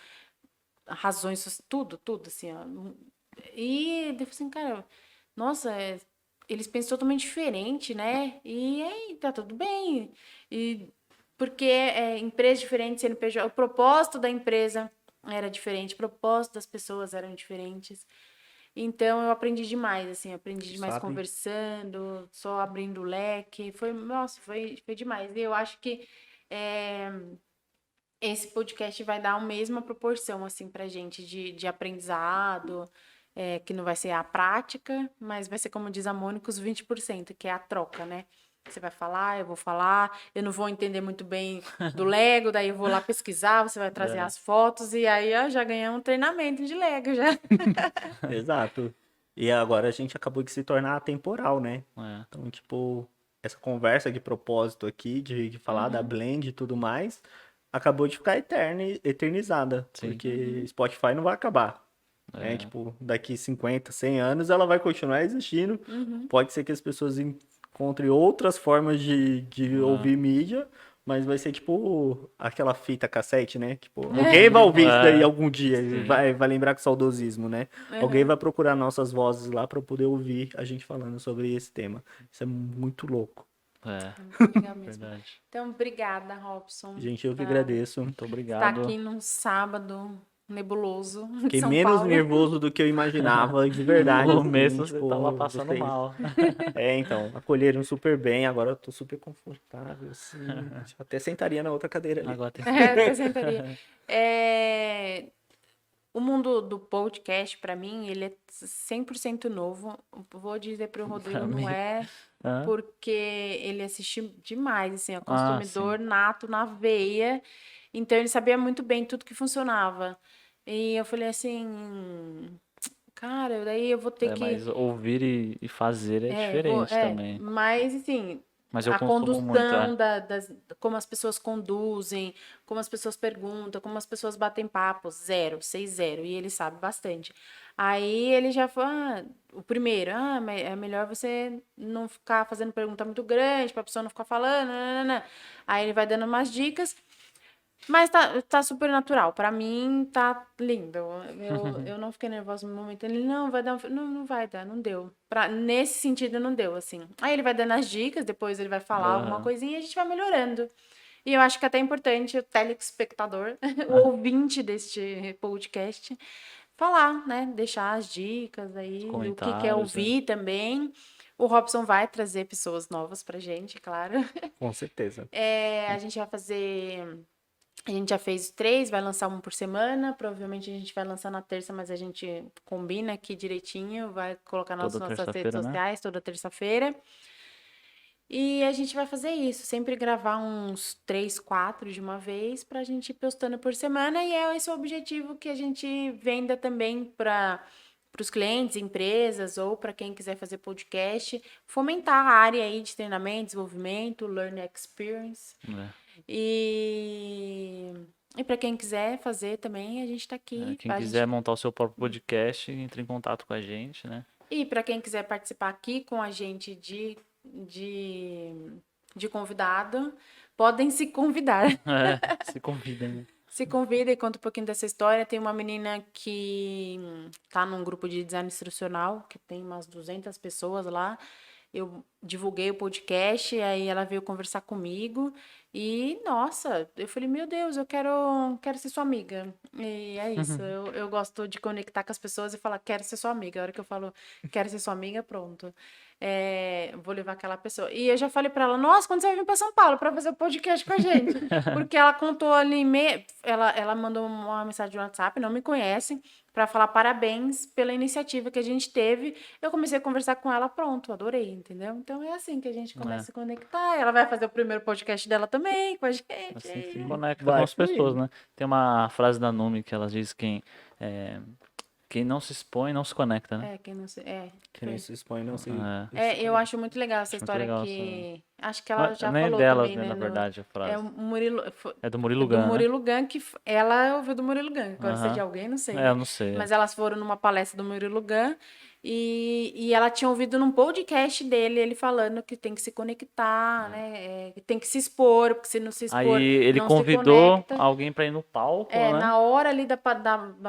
Speaker 2: razões, tudo, assim, ó. E eu falei assim, cara, nossa, eles pensam totalmente diferente, né? E aí tá tudo bem. E porque empresa diferente, CNPJ, o propósito da empresa era diferente, o propósito das pessoas eram diferentes. Então eu aprendi demais, assim, aprendi demais
Speaker 3: Sabe?
Speaker 2: conversando, só abrindo o leque. Nossa, foi demais. E eu acho que é, esse podcast vai dar a mesma proporção, assim, pra gente de aprendizado, que não vai ser a prática, mas vai ser, como diz a Mônica, os 20%, que é a troca, né? Você vai falar, eu vou falar, eu não vou entender muito bem do Lego, daí eu vou lá pesquisar, você vai trazer
Speaker 1: É,
Speaker 2: as fotos, e aí ó, já ganhamos um treinamento de Lego, já.
Speaker 3: Exato. E agora a gente acabou de se tornar atemporal, né?
Speaker 1: é.
Speaker 3: Então, tipo, essa conversa de propósito aqui, de falar da
Speaker 2: Uhum.
Speaker 3: Blend e tudo mais, acabou de ficar eterna, eternizada.
Speaker 1: Sim.
Speaker 3: Porque Spotify não vai acabar. Né?
Speaker 1: É.
Speaker 3: Tipo, daqui 50, 100 anos ela vai continuar existindo.
Speaker 2: Uhum.
Speaker 3: Pode ser que as pessoas encontrem outras formas de
Speaker 1: Ah.
Speaker 3: ouvir mídia, mas vai ser tipo aquela fita cassete, né? Tipo, alguém vai ouvir isso daí
Speaker 1: É,
Speaker 3: algum dia, e
Speaker 1: sim.
Speaker 3: vai lembrar com saudosismo, né? Alguém
Speaker 2: Uhum.
Speaker 3: vai procurar nossas vozes lá para poder ouvir a gente falando sobre esse tema. Isso é muito louco.
Speaker 1: É,
Speaker 2: Muito legal mesmo.
Speaker 1: verdade.
Speaker 2: Então, obrigada, Robson,
Speaker 3: Gente, eu que
Speaker 2: por
Speaker 3: agradeço.
Speaker 1: Muito
Speaker 2: estar
Speaker 1: obrigado.
Speaker 2: aqui num sábado nebuloso de
Speaker 3: Fiquei
Speaker 2: São
Speaker 3: menos
Speaker 2: Paulo.
Speaker 3: nervoso do que eu imaginava, de
Speaker 1: No
Speaker 3: verdade,
Speaker 1: começo
Speaker 3: assim,
Speaker 1: você tava
Speaker 3: tipo,
Speaker 1: passando
Speaker 3: vocês.
Speaker 1: mal.
Speaker 3: Então, acolheram super bem, agora eu tô super confortável, assim. Até sentaria na outra cadeira ali.
Speaker 1: Agora tem.
Speaker 2: Até sentaria. É, O mundo do podcast, para mim, ele é 100% novo. Vou dizer para o Rodrigo,
Speaker 1: Pra
Speaker 2: não
Speaker 1: mim.
Speaker 2: é,
Speaker 1: Hã?
Speaker 2: porque ele assistiu demais, assim, é
Speaker 1: Ah, sim.
Speaker 2: consumidor nato na veia. Então, ele sabia muito bem tudo que funcionava. E eu falei assim, cara, daí eu vou ter
Speaker 1: É,
Speaker 2: que.
Speaker 1: mas ouvir e fazer é diferente também.
Speaker 2: Mas assim,
Speaker 1: Mas eu
Speaker 2: a
Speaker 1: consumo muito,
Speaker 2: condução como as pessoas conduzem, como as pessoas perguntam, como as pessoas batem papo, 0, 6-0, e ele sabe bastante. Aí ele já foi, o primeiro, é melhor você não ficar fazendo pergunta muito grande, para a pessoa não ficar falando, nananana. Aí ele vai dando umas dicas. Mas tá super natural. Pra mim, tá lindo. Eu não fiquei nervosa no momento. Ele, não, vai dar Não, não vai dar, não deu. Nesse sentido, não deu, assim. Aí ele vai dando as dicas, depois ele vai falar alguma
Speaker 1: Aham.
Speaker 2: coisinha e a gente vai melhorando. E eu acho que é até importante o telespectador, o ouvinte deste podcast, falar, né? Deixar as dicas
Speaker 1: Os
Speaker 2: aí, o que quer
Speaker 1: comentários, né?
Speaker 2: ouvir também. O Robson vai trazer pessoas novas pra gente, claro.
Speaker 3: Com certeza.
Speaker 2: A gente vai fazer. A gente já fez 3, vai lançar um por semana. Provavelmente a gente vai lançar na terça, mas a gente combina aqui direitinho. Vai colocar nas
Speaker 1: Toda
Speaker 2: nossas redes
Speaker 1: terça-feira, né?
Speaker 2: sociais toda terça-feira. E a gente vai fazer isso, sempre gravar uns 3, 4 de uma vez para a gente ir postando por semana. E é esse o objetivo que a gente venda também para os clientes, empresas ou para quem quiser fazer podcast, fomentar a área aí de treinamento, desenvolvimento, learning experience.
Speaker 1: É.
Speaker 2: E para quem quiser fazer também, a gente está aqui.
Speaker 1: Quem quiser montar o seu próprio podcast, entre em contato com a gente, né?
Speaker 2: E para quem quiser participar aqui com a gente de convidado, podem se convidar.
Speaker 1: É, se convidem, né?
Speaker 2: Se convida e conta um pouquinho dessa história. Tem uma menina que tá num grupo de design instrucional, que tem umas 200 pessoas lá. Eu divulguei o podcast, aí ela veio conversar comigo. E, nossa, eu falei, meu Deus, eu quero ser sua amiga. E é isso, eu gosto de conectar com as pessoas e falar, quero ser sua amiga. A hora que eu falo, quero ser sua amiga, pronto. Vou levar aquela pessoa. E eu já falei pra ela, nossa, quando você vai vir pra São Paulo pra fazer o podcast com a gente? Porque ela contou ali, ela mandou uma mensagem no WhatsApp, não me conhece, pra falar parabéns pela iniciativa que a gente teve. Eu comecei a conversar com ela, pronto, adorei, entendeu? Então é assim que a gente começa a se conectar. Ela vai fazer o primeiro podcast dela também com a gente.
Speaker 1: Assim se
Speaker 2: aí-
Speaker 1: conecta com
Speaker 3: Vai
Speaker 1: as pessoas,
Speaker 3: fluindo.
Speaker 1: né? Tem uma frase da Numi que ela diz quem não se expõe não se conecta, né?
Speaker 2: Quem não sei.
Speaker 3: Que nem se expõe, não se.
Speaker 2: Eu acho muito legal essa
Speaker 1: Acho muito
Speaker 2: história
Speaker 1: legal
Speaker 2: que. Acho que ela já
Speaker 1: nem é
Speaker 2: falou
Speaker 1: delas,
Speaker 2: também,
Speaker 1: né,
Speaker 2: né?
Speaker 1: na verdade, a
Speaker 2: É
Speaker 1: frase.
Speaker 2: o Murilo.
Speaker 1: É do Murilo
Speaker 2: Do
Speaker 1: Gun, né?
Speaker 2: Murilo Gun, ela ouviu do Murilo Gun. Agora se é de
Speaker 1: Aham.
Speaker 2: alguém, não sei,
Speaker 1: É, eu
Speaker 2: né?
Speaker 1: não sei.
Speaker 2: Mas elas foram numa palestra do Murilo Gun E ela tinha ouvido num podcast dele, ele falando que tem que se conectar, né? Que tem que se expor, porque se não se expor,
Speaker 1: Aí ele
Speaker 2: não se
Speaker 1: convidou
Speaker 2: conecta.
Speaker 1: alguém pra ir no palco, né?
Speaker 2: Na hora ali da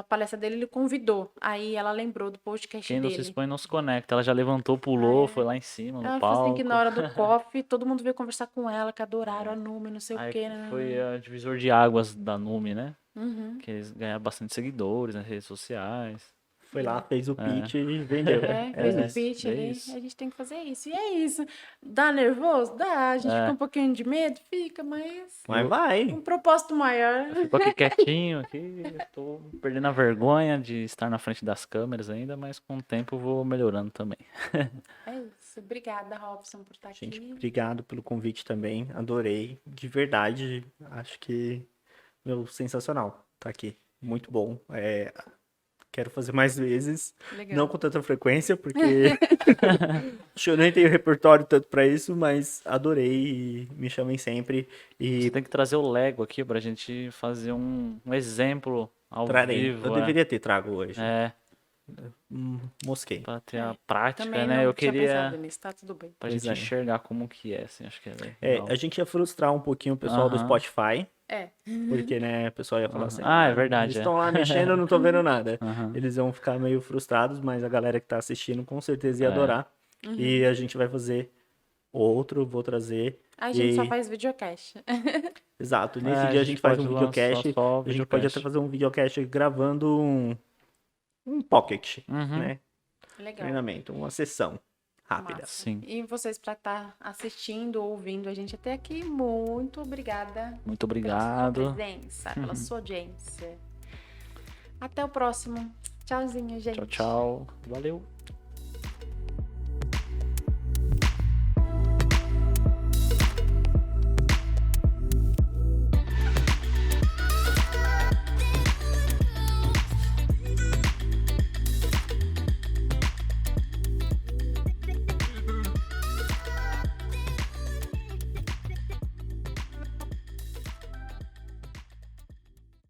Speaker 2: palestra dele, ele convidou. Aí ela lembrou do podcast
Speaker 1: Quem não se
Speaker 2: dele.
Speaker 1: expõe não se conecta. Ela já levantou, pulou, foi lá em cima no
Speaker 2: Ela falou assim
Speaker 1: palco.
Speaker 2: que na hora do coffee, todo mundo veio conversar com ela, que adoraram a Numi, não sei o
Speaker 1: Aí
Speaker 2: quê, né?
Speaker 1: foi a divisor de águas da Numi, né?
Speaker 2: Uhum.
Speaker 1: Que eles ganharam bastante seguidores nas redes sociais.
Speaker 3: Foi lá, fez o pitch e vendeu.
Speaker 2: Fez
Speaker 1: É
Speaker 2: o pitch
Speaker 1: é
Speaker 2: ali.
Speaker 1: isso.
Speaker 2: A gente tem que fazer isso. E é isso. Dá nervoso? Dá. A gente fica um pouquinho de medo? Fica, mas
Speaker 3: Mas vai.
Speaker 2: um propósito maior.
Speaker 1: Fico aqui quietinho, aqui, tô perdendo a vergonha de estar na frente das câmeras ainda, mas com o tempo vou melhorando também.
Speaker 2: É isso. Obrigada, Robson, por estar
Speaker 3: Gente,
Speaker 2: aqui.
Speaker 3: obrigado pelo convite também. Adorei. De verdade, acho que, sensacional tá aqui. Muito bom. Quero fazer mais vezes.
Speaker 2: Legal.
Speaker 3: Não com tanta frequência, porque acho que eu nem tenho repertório tanto pra isso, mas adorei e me chamem sempre.
Speaker 1: Você
Speaker 3: E
Speaker 1: tem que trazer o Lego aqui pra gente fazer um exemplo ao
Speaker 3: trarei.
Speaker 1: vivo.
Speaker 3: Eu deveria ter trago hoje. Mosquei.
Speaker 1: Pra ter a prática,
Speaker 2: Também
Speaker 1: né?
Speaker 2: não
Speaker 1: Eu
Speaker 2: tinha
Speaker 1: queria
Speaker 2: pensado nisso. Tá tudo bem.
Speaker 1: pra
Speaker 3: Pois
Speaker 1: gente
Speaker 3: é.
Speaker 1: enxergar como que é, assim, acho que é legal.
Speaker 3: A gente ia frustrar um pouquinho o pessoal do
Speaker 1: Aham.
Speaker 3: Spotify,
Speaker 2: É.
Speaker 3: porque, né, o pessoal ia falar assim,
Speaker 1: Ah, é verdade,
Speaker 3: eles
Speaker 1: é.
Speaker 3: estão lá mexendo, eu não tô vendo nada.
Speaker 1: Aham.
Speaker 3: Eles vão ficar meio frustrados, mas a galera que tá assistindo com certeza ia adorar. E a gente vai fazer outro, vou trazer.
Speaker 2: A gente
Speaker 3: E-
Speaker 2: só faz videocast.
Speaker 3: Exato, nesse
Speaker 1: É,
Speaker 3: dia a gente faz um
Speaker 1: pode
Speaker 3: videocast,
Speaker 1: lançar só
Speaker 3: a gente pode
Speaker 1: videocast.
Speaker 3: até fazer um videocast gravando um pocket,
Speaker 1: Uhum.
Speaker 3: né?
Speaker 2: Legal.
Speaker 3: Treinamento, uma sessão rápida.
Speaker 2: Massa.
Speaker 1: Sim.
Speaker 2: E vocês para estar assistindo, ouvindo a gente até aqui, muito obrigada
Speaker 1: Muito
Speaker 2: pela
Speaker 1: obrigado.
Speaker 2: sua presença, pela sua audiência. Até o próximo. Tchauzinho, gente.
Speaker 1: Tchau, tchau. Valeu.